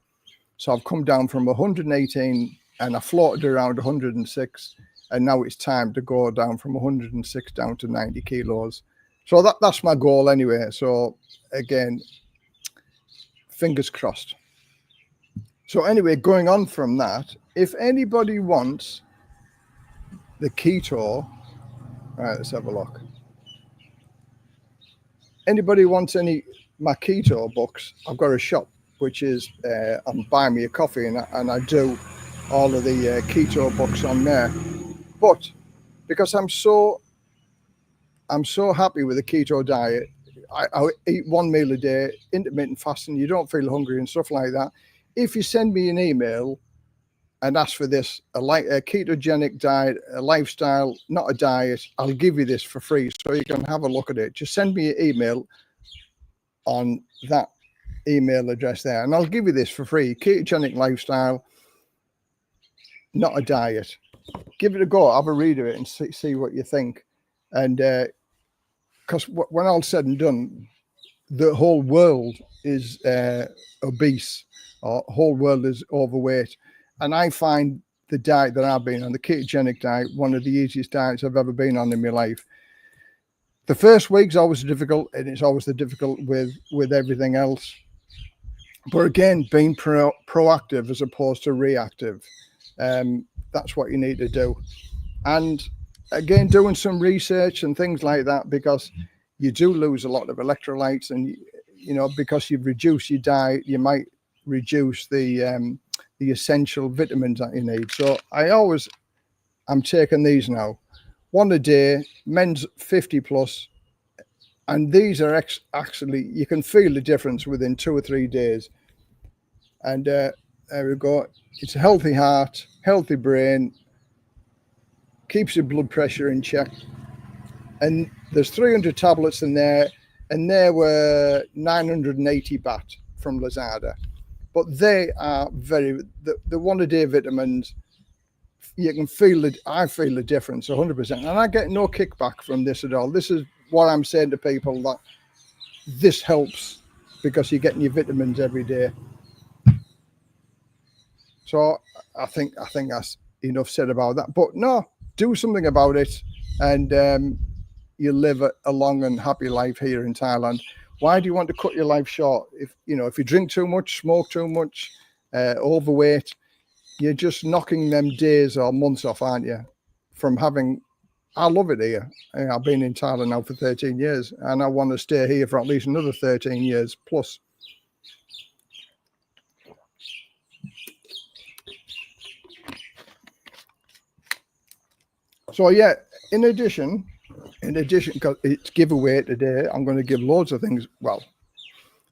So I've come down from 118 and I floated around 106, and now it's time to go down from 106 down to 90 kilos. So that's my goal anyway. So again, fingers crossed. So anyway, going on from that, if anybody wants the keto, right, let's have a look. Anybody wants my keto books, I've got a shop which is Buy Me a Coffee, and I do all of the keto books on there. But because I'm so happy with the keto diet, I eat one meal a day, intermittent fasting, you don't feel hungry and stuff like that. If you send me an email and ask for this, a ketogenic diet, a lifestyle, not a diet, I'll give you this for free so you can have a look at it. Just send me an email on that email address there, and I'll give you this for free. Ketogenic Lifestyle, not a diet. Give it a go, have a read of it and see what you think. And because when all's said and done, the whole world is obese, or whole world is overweight. And I find the diet that I've been on, the ketogenic diet, one of the easiest diets I've ever been on in my life. The first week's always difficult, and it's always the difficult with everything else. But again, being proactive as opposed to reactive, that's what you need to do. And again, doing some research and things like that, because you do lose a lot of electrolytes, and because you've reduced your diet, you might reduce the essential vitamins that you need. So I'm taking these now, one a day, men's 50 plus, and these are actually, you can feel the difference within 2 or 3 days. And there we go. It's a healthy heart, healthy brain, keeps your blood pressure in check. And there's 300 tablets in there, and there were 980 baht from Lazada. But they are the one a day vitamins. You can feel it. I feel the difference 100%, and I get no kickback from this at all. This is what I'm saying to people, that this helps because you're getting your vitamins every day. So I think that's enough said about that. But no, do something about it, and you'll live a long and happy life here in Thailand. Why do you want to cut your life short? If you drink too much, smoke too much, overweight, you're just knocking them days or months off, aren't you? From having, I love it here. I've been in Thailand now for 13 years, and I want to stay here for at least another 13 years plus. So yeah, in addition, because it's giveaway today, I'm going to give loads of things. Well,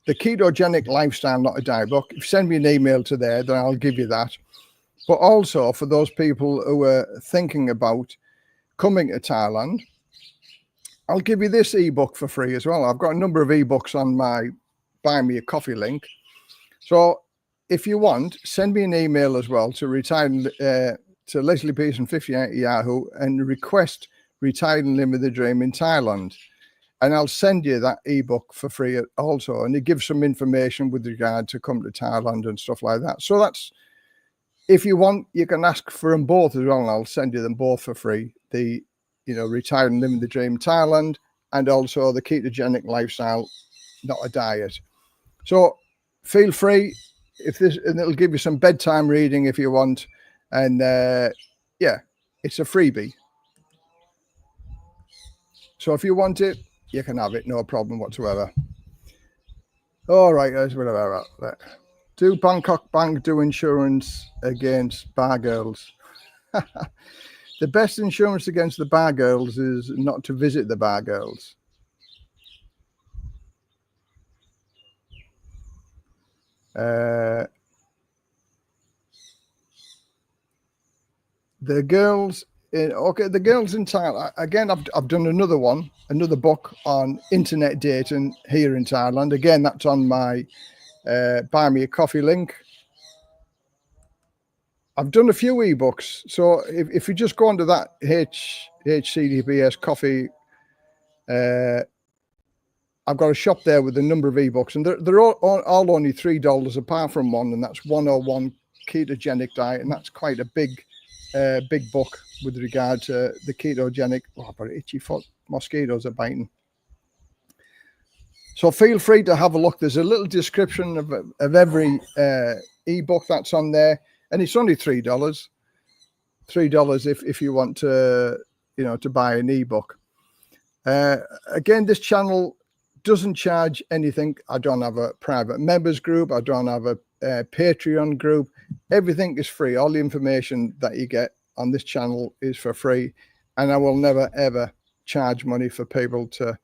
the Ketogenic Lifestyle, not a diet book. If you send me an email to there, then I'll give you that. But also for those people who are thinking about coming to Thailand, I'll give you this ebook for free as well. I've got a number of ebooks on my Buy Me a Coffee link. So if you want, send me an email as well to Leslie Pearson 58 at Yahoo and request Retired and Living the Dream in Thailand, and I'll send you that ebook for free also, and it gives some information with regard to come to Thailand and stuff like that. So that's, if you want, you can ask for them both as well, and I'll send you them both for free. The Retired and Living the Dream Thailand, and also the Ketogenic Lifestyle, not a diet. So feel free, and it'll give you some bedtime reading if you want. And yeah, it's a freebie. So if you want it, you can have it, no problem whatsoever. All right, guys, whatever. Do Bangkok Bank do insurance against bar girls? The best insurance against the bar girls is not to visit the bar girls. The girls in Thailand. Again, I've done another book on internet dating here in Thailand. Again, that's on my Buy Me a Coffee link. I've done a few ebooks. So if you just go onto that HCDPS coffee, I've got a shop there with a number of ebooks, and they're all only $3 apart from one, and that's 101 Ketogenic Diet, and that's quite a big book with regard to the ketogenic. Oh, I've got an itchy foot. Mosquitoes are biting. So feel free to have a look. There's a little description of every ebook that's on there, and it's only $3. $3 if you want to, to buy an ebook. Again, this channel doesn't charge anything. I don't have a private members group. I don't have a Patreon group. Everything is free. All the information that you get on this channel is for free, and I will never ever charge money for people to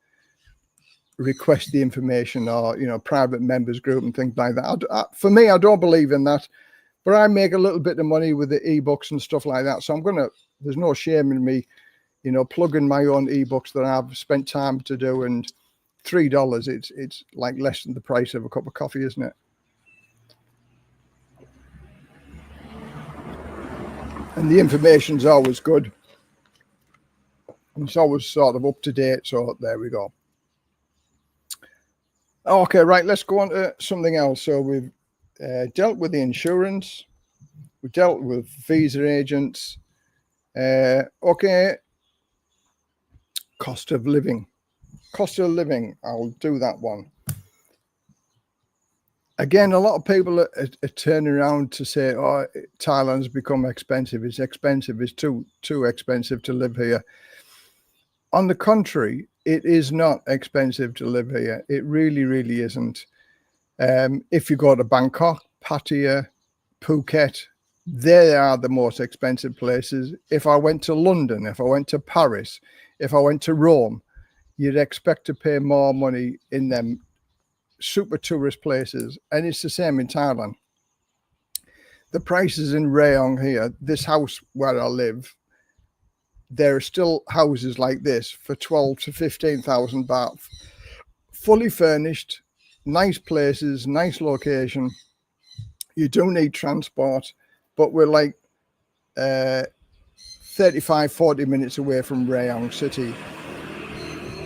request the information or private members group and things like that. For me, I don't believe in that, but I make a little bit of money with the ebooks and stuff like that, so there's no shame in me plugging my own ebooks that I've spent time to do. And $3, it's like less than the price of a cup of coffee, isn't it? And the information's always good. It's always sort of up to date. So there we go. Okay, right, let's go on to something else. So we've dealt with the insurance. We dealt with visa agents. Okay, cost of living. Cost of living, I'll do that one. Again, a lot of people are turning around to say, oh, Thailand's become expensive. It's expensive. It's too expensive to live here. On the contrary, it is not expensive to live here. It really, really isn't. If you go to Bangkok, Pattaya, Phuket, they are the most expensive places. If I went to London, if I went to Paris, if I went to Rome, you'd expect to pay more money in them super tourist places. And it's the same in Thailand. The prices in Rayong here, this house where I live, there are still houses like this for 12 to 15,000 baht, fully furnished, nice places, nice location. You do need transport, but we're like 35, 40 minutes away from Rayong city.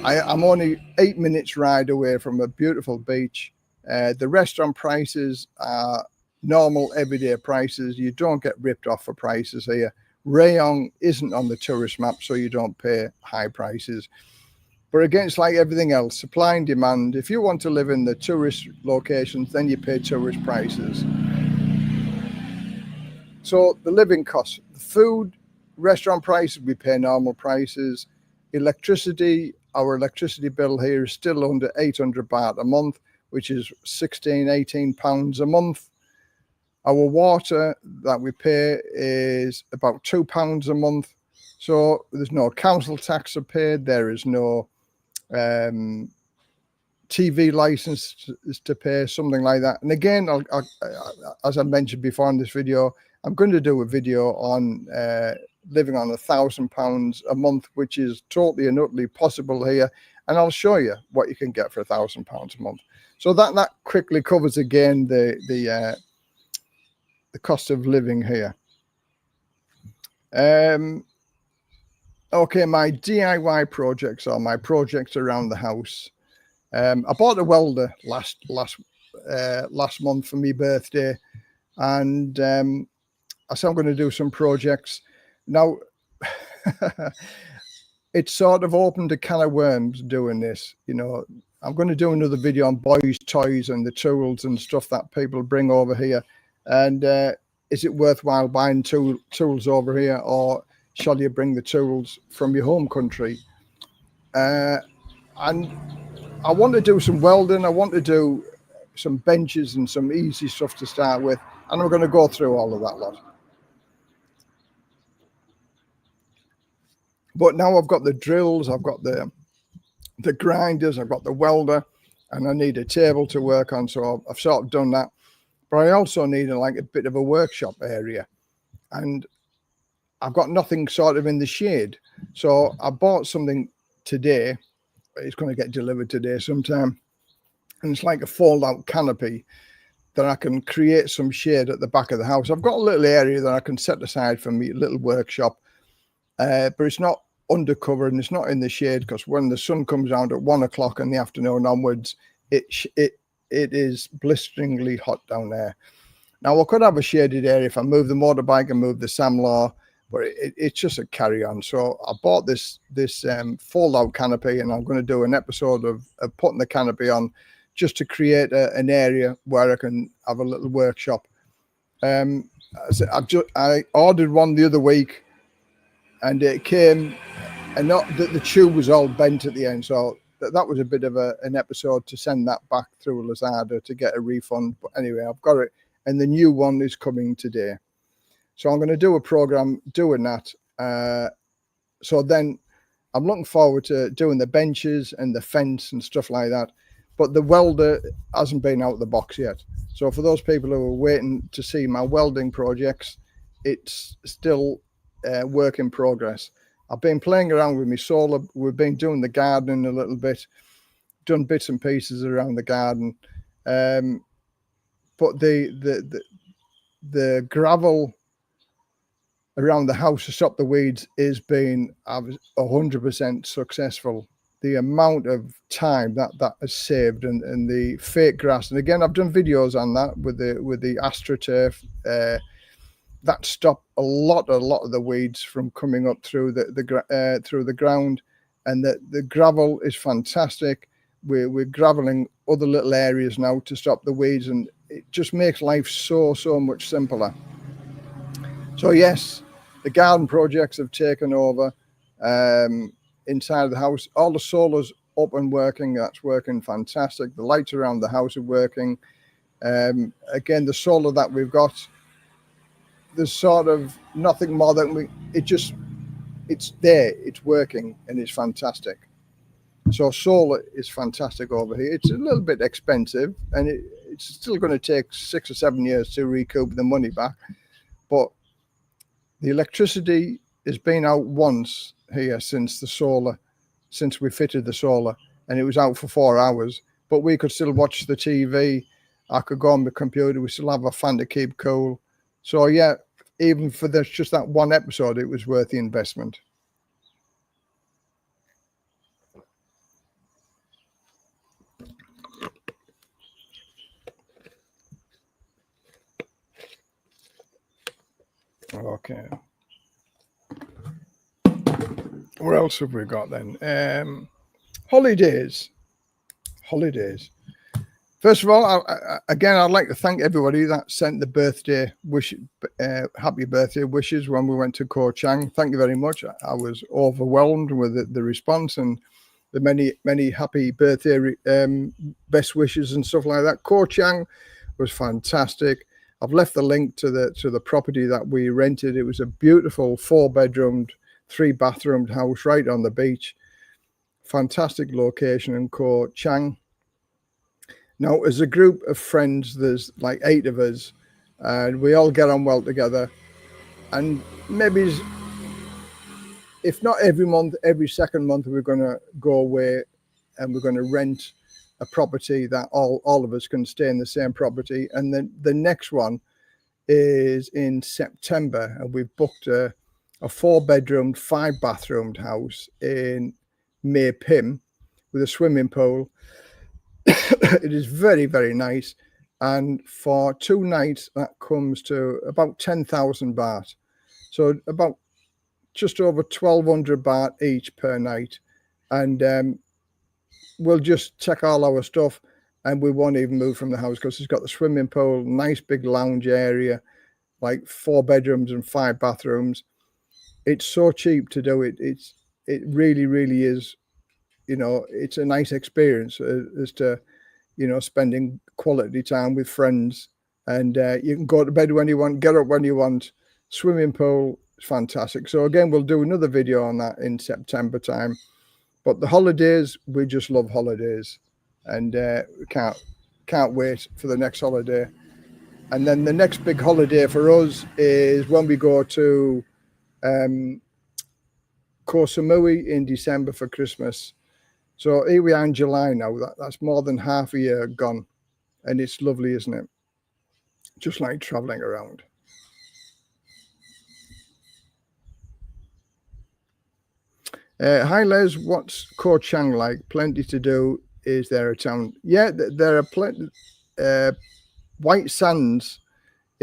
I'm only 8 minutes ride away from a beautiful beach. The restaurant prices are normal everyday prices. You don't get ripped off for prices here. Rayong isn't on the tourist map, so you don't pay high prices. But again, it's like everything else, supply and demand. If you want to live in the tourist locations, then you pay tourist prices. So the living costs, the food, restaurant prices, we pay normal prices. Electricity, our electricity bill here is still under 800 baht a month, which is 16, 18 pounds a month. Our water that we pay is about £2 a month. So there's no council tax paid. There is no TV license to pay, something like that. And again, as I mentioned before in this video, I'm going to do a video on living on £1,000 a month, which is totally and utterly possible here. And I'll show you what you can get for £1,000 a month. So that quickly covers again the cost of living here. Okay, my DIY projects are my projects around the house. I bought a welder last month for my birthday, and I said I'm going to do some projects. Now, it's sort of opened a can of worms doing this. I'm going to do another video on boys' toys and the tools and stuff that people bring over here. And is it worthwhile buying tools over here, or shall you bring the tools from your home country? And I want to do some welding. I want to do some benches and some easy stuff to start with. And I'm going to go through all of that lot. But now I've got the drills, I've got the grinders, I've got the welder, and I need a table to work on. So I've sort of done that. But I also need a bit of a workshop area, and I've got nothing sort of in the shade. So I bought something today. It's going to get delivered today sometime. And it's like a fold-out canopy that I can create some shade at the back of the house. I've got a little area that I can set aside for me, a little workshop. But it's not undercover and it's not in the shade, because when the sun comes out at 1 o'clock in the afternoon onwards, it is blisteringly hot down there. Now, I could have a shaded area if I move the motorbike and move the Samlaw, but it's just a carry on. So I bought this fold out canopy, and I'm going to do an episode of putting the canopy on, just to create an area where I can have a little workshop. I ordered one the other week, and it came, and not that the tube was all bent at the end, so that was a bit of an episode to send that back through Lazada to get a refund. But anyway, I've got it, and the new one is coming today. So I'm going to do a program doing that. So then I'm looking forward to doing the benches and the fence and stuff like that. But the welder hasn't been out of the box yet. So for those people who are waiting to see my welding projects, it's still work in progress. I've been playing around with my solar. We've been doing the gardening a little bit, done bits and pieces around the garden. But the gravel around the house to stop the weeds is being 100% successful. The amount of time that has saved, and the fake grass. And again, I've done videos on that with the AstroTurf. That stopped a lot of the weeds from coming up through the ground, and the gravel is fantastic. We're graveling other little areas now to stop the weeds, and it just makes life so much simpler. So yes, the garden projects have taken over inside of the house. All the solar's up and working. That's working fantastic. The lights around the house are working. Again, the solar that we've got, there's sort of nothing more than it's there, it's working, and it's fantastic. So solar is fantastic over here. It's a little bit expensive, and it's still going to take 6 or 7 years to recoup the money back. But the electricity has been out once here since we fitted the solar, and it was out for 4 hours. But we could still watch the TV. I could go on the computer. We still have a fan to keep cool. So yeah, even for just that one episode, it was worth the investment. Okay. What else have we got then? Holidays. First of all, I'd like to thank everybody that sent the birthday happy birthday wishes when we went to Koh Chang. Thank you very much. I was overwhelmed with the response and the many happy birthday best wishes and stuff like that. Koh Chang was fantastic. I've left the link to the property that we rented. It was a beautiful 4-bedroomed, 3-bathroomed house right on the beach. Fantastic location in Koh Chang. Now, as a group of friends, there's like 8 of us, and we all get on well together. And maybe, if not every month, every second month, we're going to go away and we're going to rent a property that all of us can stay in the same property. And then the next one is in September, and we've booked a 4-bedroomed, 5-bathroomed house in Mae Pim with a swimming pool. It is very, very nice, and for 2 nights that comes to about 10,000 baht, so about just over 1,200 baht each per night. And we'll just check all our stuff, and we won't even move from the house because it's got the swimming pool, nice big lounge area, like 4 bedrooms and 5 bathrooms. It's so cheap to do it. It really, really is. It's a nice experience as to, spending quality time with friends, and you can go to bed when you want, get up when you want. Swimming pool is fantastic. So again, we'll do another video on that in September time. But the holidays, we just love holidays, and we can't wait for the next holiday. And then the next big holiday for us is when we go to Koh Samui in December for Christmas. So here we are in July now. That's more than half a year gone, and it's lovely, isn't it? Just like traveling around. Hi Les, what's Koh Chang like? Plenty to do. Is there a town? Yeah, there are plenty. White sands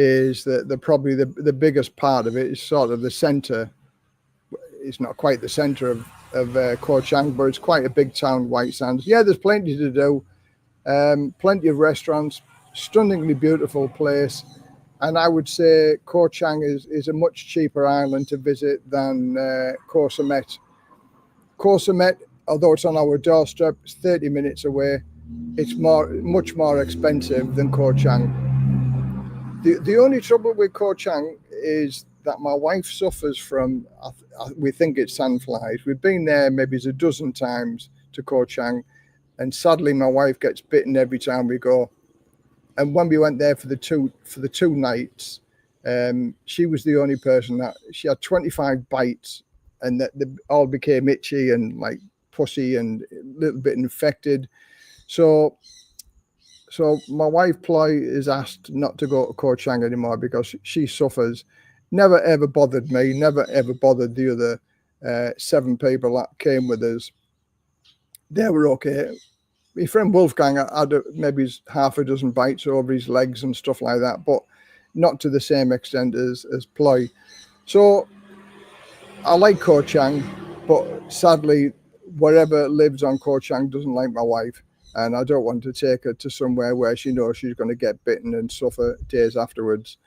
is that probably the biggest part of it is sort of the center. It's not quite the center of Koh Chang, but it's quite a big town, White Sands. Yeah, there's plenty to do, plenty of restaurants, stunningly beautiful place. And I would say Koh Chang is a much cheaper island to visit than Koh Samet. Koh Samet, although it's on our doorstep, it's 30 minutes away. It's much more expensive than Koh Chang. The only trouble with Koh Chang is that my wife suffers from, we think it's sandflies. We've been there maybe a dozen times to Koh Chang, and sadly my wife gets bitten every time we go. And when we went there for the two nights, she was the only person that she had 25 bites, and that they all became itchy and like pussy and a little bit infected. So my wife Ploy is asked not to go to Koh Chang anymore because she suffers. Never ever bothered me. Never ever bothered the other 7 people that came with us. They were okay. My friend Wolfgang had maybe half a dozen bites over his legs and stuff like that, but not to the same extent as Ploy. So I like Koh Chang, but sadly, wherever lives on Koh Chang doesn't like my wife, and I don't want to take her to somewhere where she knows she's going to get bitten and suffer days afterwards.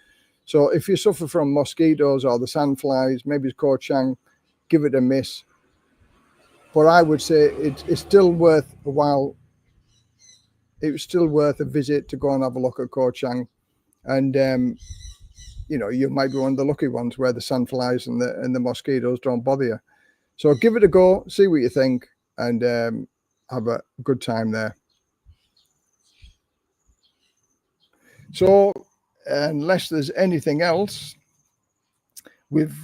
So if you suffer from mosquitoes or the sandflies, maybe it's Koh Chang, give it a miss. But I would say it's still worth a while. It was still worth a visit to go and have a look at Koh Chang, and you might be one of the lucky ones where the sandflies and the mosquitoes don't bother you. So give it a go, see what you think, and have a good time there. So unless there's anything else, we've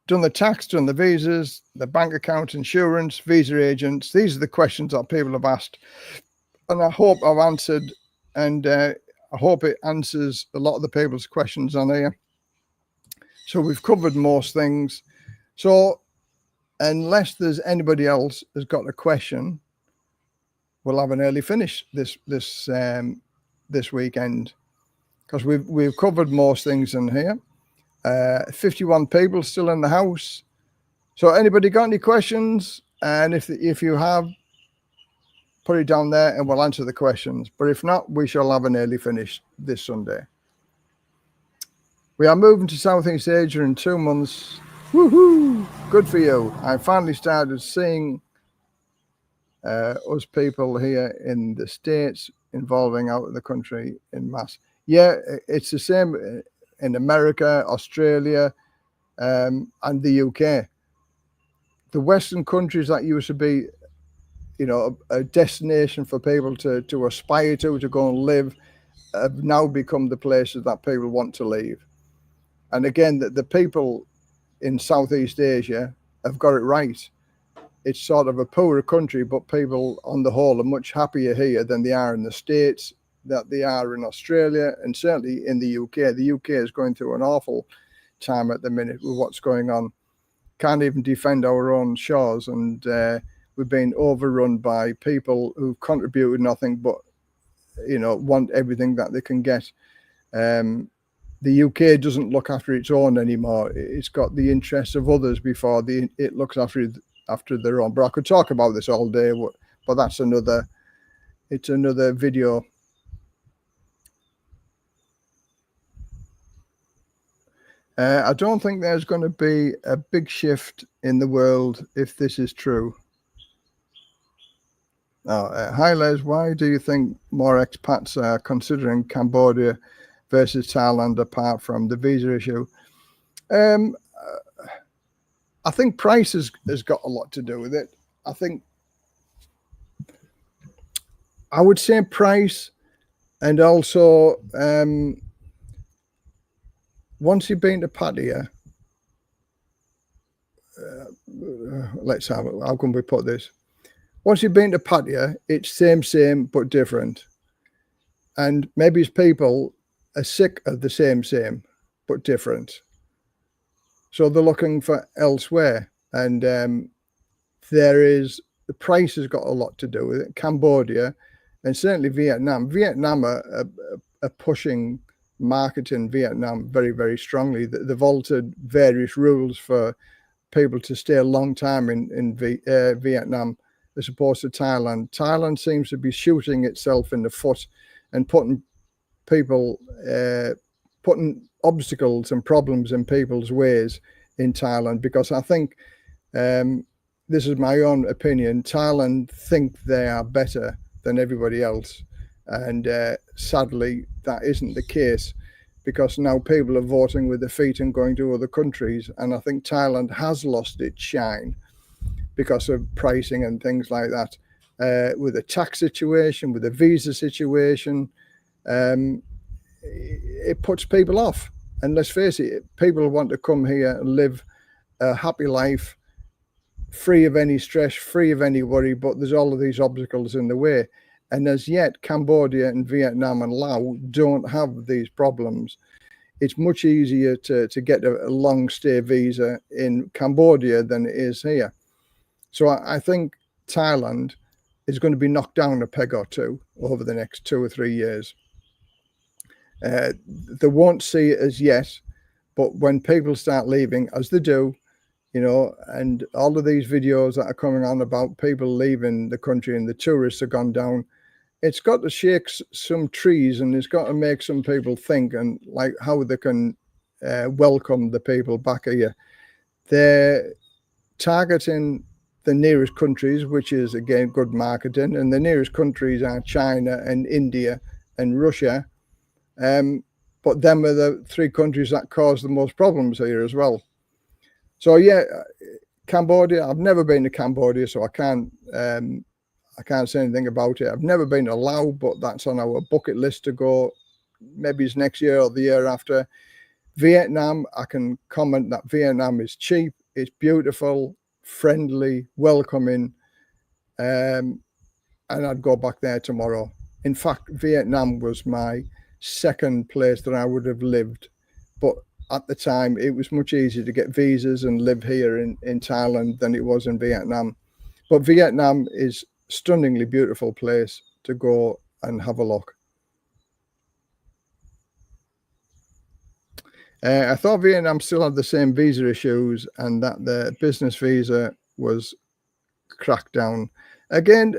done the tax, done the visas, the bank account, insurance, visa agents. These are the questions that people have asked, and I hope I've answered, and I hope it answers a lot of the people's questions on here. So we've covered most things. So unless there's anybody else has got a question, we'll have an early finish this weekend, because we've covered most things in here. 51 people still in the house. So anybody got any questions? And if you have, put it down there and we'll answer the questions. But if not, we shall have an early finish this Sunday. We are moving to Southeast Asia in 2 months. Woohoo! Good for you. I finally started seeing us people here in the States involving out of the country in mass. Yeah, it's the same in America, Australia, and the UK. The Western countries that used to be, a destination for people to aspire to go and live, have now become the places that people want to leave. And again, the people in Southeast Asia have got it right. It's sort of a poorer country, but people on the whole are much happier here than they are in the States, that they are in Australia, and certainly in the UK. The UK is going through an awful time at the minute with what's going on. Can't even defend our own shores, and we've been overrun by people who've contributed nothing but, want everything that they can get. The UK doesn't look after its own anymore. It's got the interests of others before it looks after their own. But I could talk about this all day, but that's another video. I don't think there's going to be a big shift in the world if this is true. Hi Les, why do you think more expats are considering Cambodia versus Thailand apart from the visa issue? I think price has got a lot to do with it. I would say price, and also once you've been to Pattaya, let's have it. How can we put this? Once you've been to Pattaya, it's same but different, and maybe it's people are sick of the same but different, so they're looking for elsewhere. And the price has got a lot to do with it. Cambodia and certainly Vietnam are pushing marketing Vietnam very, very strongly. They've altered various rules for people to stay a long time in Vietnam as opposed to Thailand. Thailand seems to be shooting itself in the foot and putting obstacles and problems in people's ways in Thailand, because I think, this is my own opinion, Thailand think they are better than everybody else. And sadly, that isn't the case, because now people are voting with their feet and going to other countries. And I think Thailand has lost its shine because of pricing and things like that. With the tax situation, with the visa situation, it puts people off. And let's face it, people want to come here and live a happy life, free of any stress, free of any worry, but there's all of these obstacles in the way. And as yet, Cambodia and Vietnam and Laos don't have these problems. It's much easier to get a long stay visa in Cambodia than it is here. So I think Thailand is going to be knocked down a peg or two over the next 2 or 3 years. They won't see it as yet, but when people start leaving, as they do, and all of these videos that are coming on about people leaving the country and the tourists have gone down, it's got to shake some trees, and it's got to make some people think and like how they can welcome the people back here. They're targeting the nearest countries, which is again good marketing, and the nearest countries are China and India and Russia. But them are the 3 countries that cause the most problems here as well. So yeah, Cambodia, I've never been to Cambodia, so I can't say anything about it. I've never been to Laos, but that's on our bucket list to go. Maybe it's next year or the year after. Vietnam, I can comment that Vietnam is cheap, it's beautiful, friendly, welcoming, and I'd go back there tomorrow. In fact, Vietnam was my second place that I would have lived, but at the time it was much easier to get visas and live here in Thailand than it was in Vietnam. But Vietnam is a stunningly beautiful place to go and have a look. I thought Vietnam still had the same visa issues and that the business visa was cracked down. Again,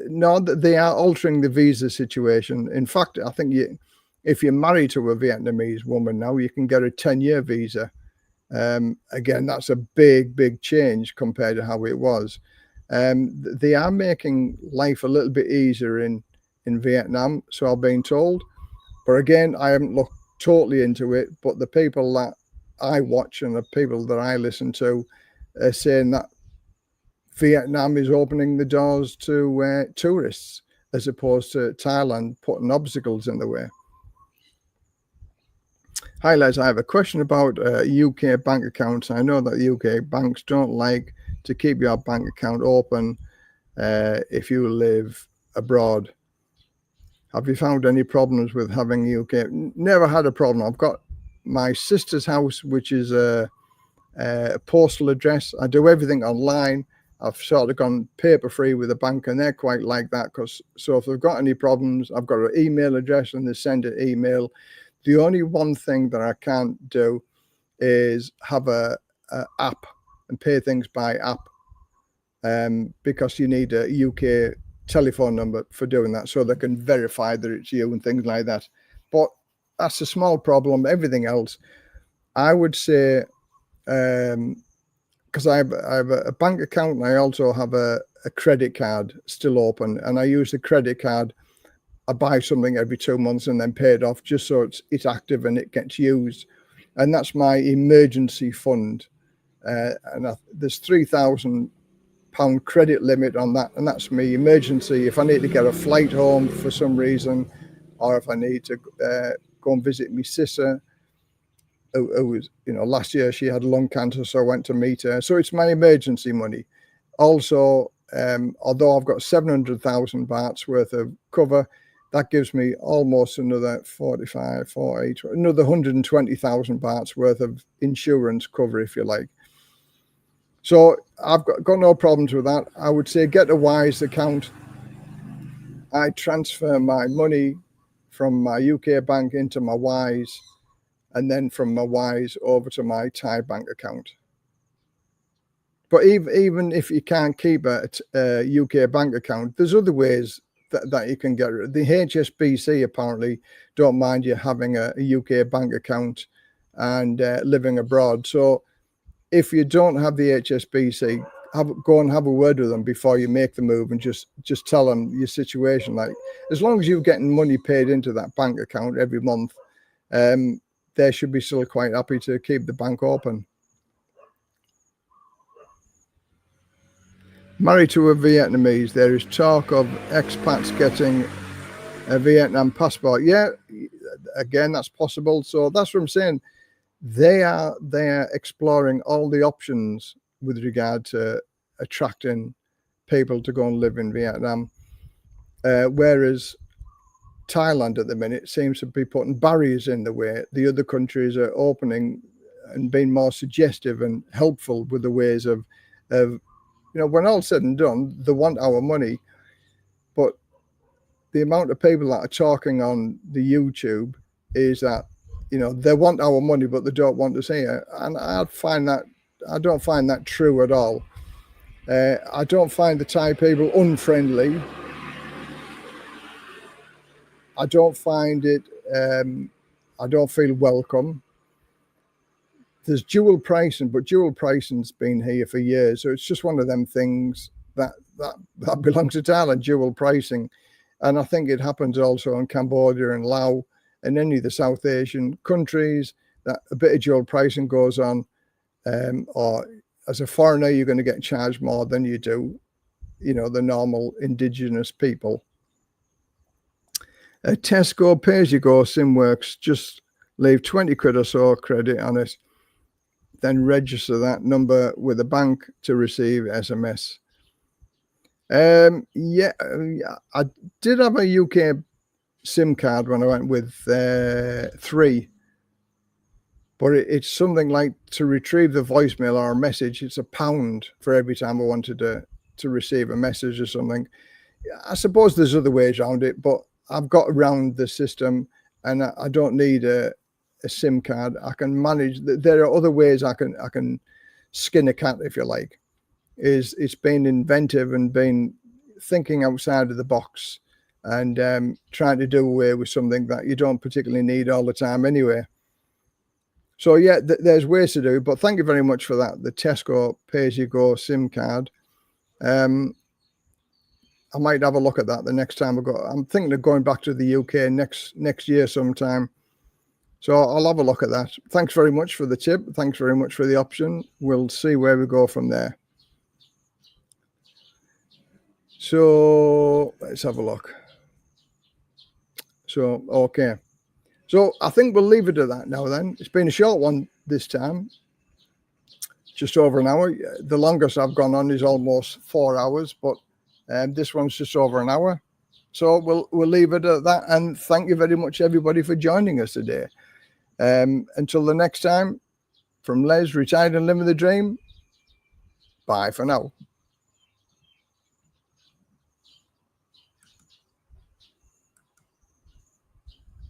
no, they are altering the visa situation. In fact, I think if you're married to a Vietnamese woman now, you can get a 10-year visa. Again, that's a big change compared to how it was. They are making life a little bit easier in Vietnam, so I've been told. But again, I haven't looked totally into it. But the people that I watch and the people that I listen to are saying that Vietnam is opening the doors to tourists as opposed to Thailand putting obstacles in the way. Hi Les, I have a question about UK bank accounts. I know that UK banks don't like to keep your bank account open if you live abroad. Have you found any problems with having UK? Never had a problem. I've got my sister's house, which is a postal address. I do everything online. I've sort of gone paper free with the bank, and they're quite like that. So if they've got any problems, I've got an email address and they send an email. The only one thing that I can't do is have a app and pay things by app, because you need a UK telephone number for doing that, so they can verify that it's you and things like that. But that's a small problem. Everything else, I would say, because I have a bank account and I also have a credit card still open, and I use the credit card. I buy something every 2 months and then pay it off just so it's active and it gets used. And that's my emergency fund. And there's £3,000 credit limit on that. And that's my emergency. If I need to get a flight home for some reason, or if I need to go and visit my sister, who was, last year she had lung cancer, so I went to meet her. So it's my emergency money. Also, although I've got 700,000 bahts worth of cover, that gives me almost another 120,000 bahts worth of insurance cover, if you like. So I've got no problems with that. I would say get a Wise account. I transfer my money from my UK bank into my Wise, and then from my Wise over to my Thai bank account. But even if you can't keep a UK bank account, there's other ways that you can get it. The HSBC apparently don't mind you having a UK bank account and living abroad. So if you don't have the HSBC, go and have a word with them before you make the move, and just tell them your situation. Like, as long as you're getting money paid into that bank account every month, they should be still quite happy to keep the bank open. Married to a Vietnamese, there is talk of expats getting a Vietnam passport. Yeah, again, that's possible. So that's what I'm saying. They are exploring all the options with regard to attracting people to go and live in Vietnam. Whereas Thailand at the minute seems to be putting barriers in the way. The other countries are opening and being more suggestive and helpful with the ways of when all said and done, they want our money, but the amount of people that are talking on the YouTube is that, they want our money, but they don't want to see it. And I don't find that true at all. I don't find the Thai people unfriendly. I don't find it, I don't feel welcome. There's dual pricing, but dual pricing's been here for years. So it's just one of them things that belongs to Thailand, dual pricing. And I think it happens also in Cambodia and Laos and any of the South Asian countries, that a bit of dual pricing goes on. Or as a foreigner, you're going to get charged more than you do, the normal indigenous people. Tesco pay-as-you-go sim works. Just leave 20 quid or so credit on it, then register that number with a bank to receive SMS. Yeah, I did have a UK SIM card when I went with 3, but it's something like, to retrieve the voicemail or a message, it's £1 for every time I wanted to receive a message or something. I suppose there's other ways around it, but I've got around the system, and I don't need a SIM card. I can manage. There are other ways I can skin a cat, if you like. It's been inventive and been thinking outside of the box, and trying to do away with something that you don't particularly need all the time anyway. So yeah, there's ways to do, but thank you very much for that. The Tesco pay-as-you-go SIM card. I might have a look at that the next time I go. I'm thinking of going back to the UK next year sometime. So I'll have a look at that. Thanks very much for the tip. Thanks very much for the option. We'll see where we go from there. So let's have a look. So, okay. So I think we'll leave it at that now then. It's been a short one this time. Just over an hour. The longest I've gone on is almost 4 hours, but this one's just over an hour. So we'll leave it at that. And thank you very much, everybody, for joining us today. Until the next time, from Les, Retired and Living the Dream, bye for now.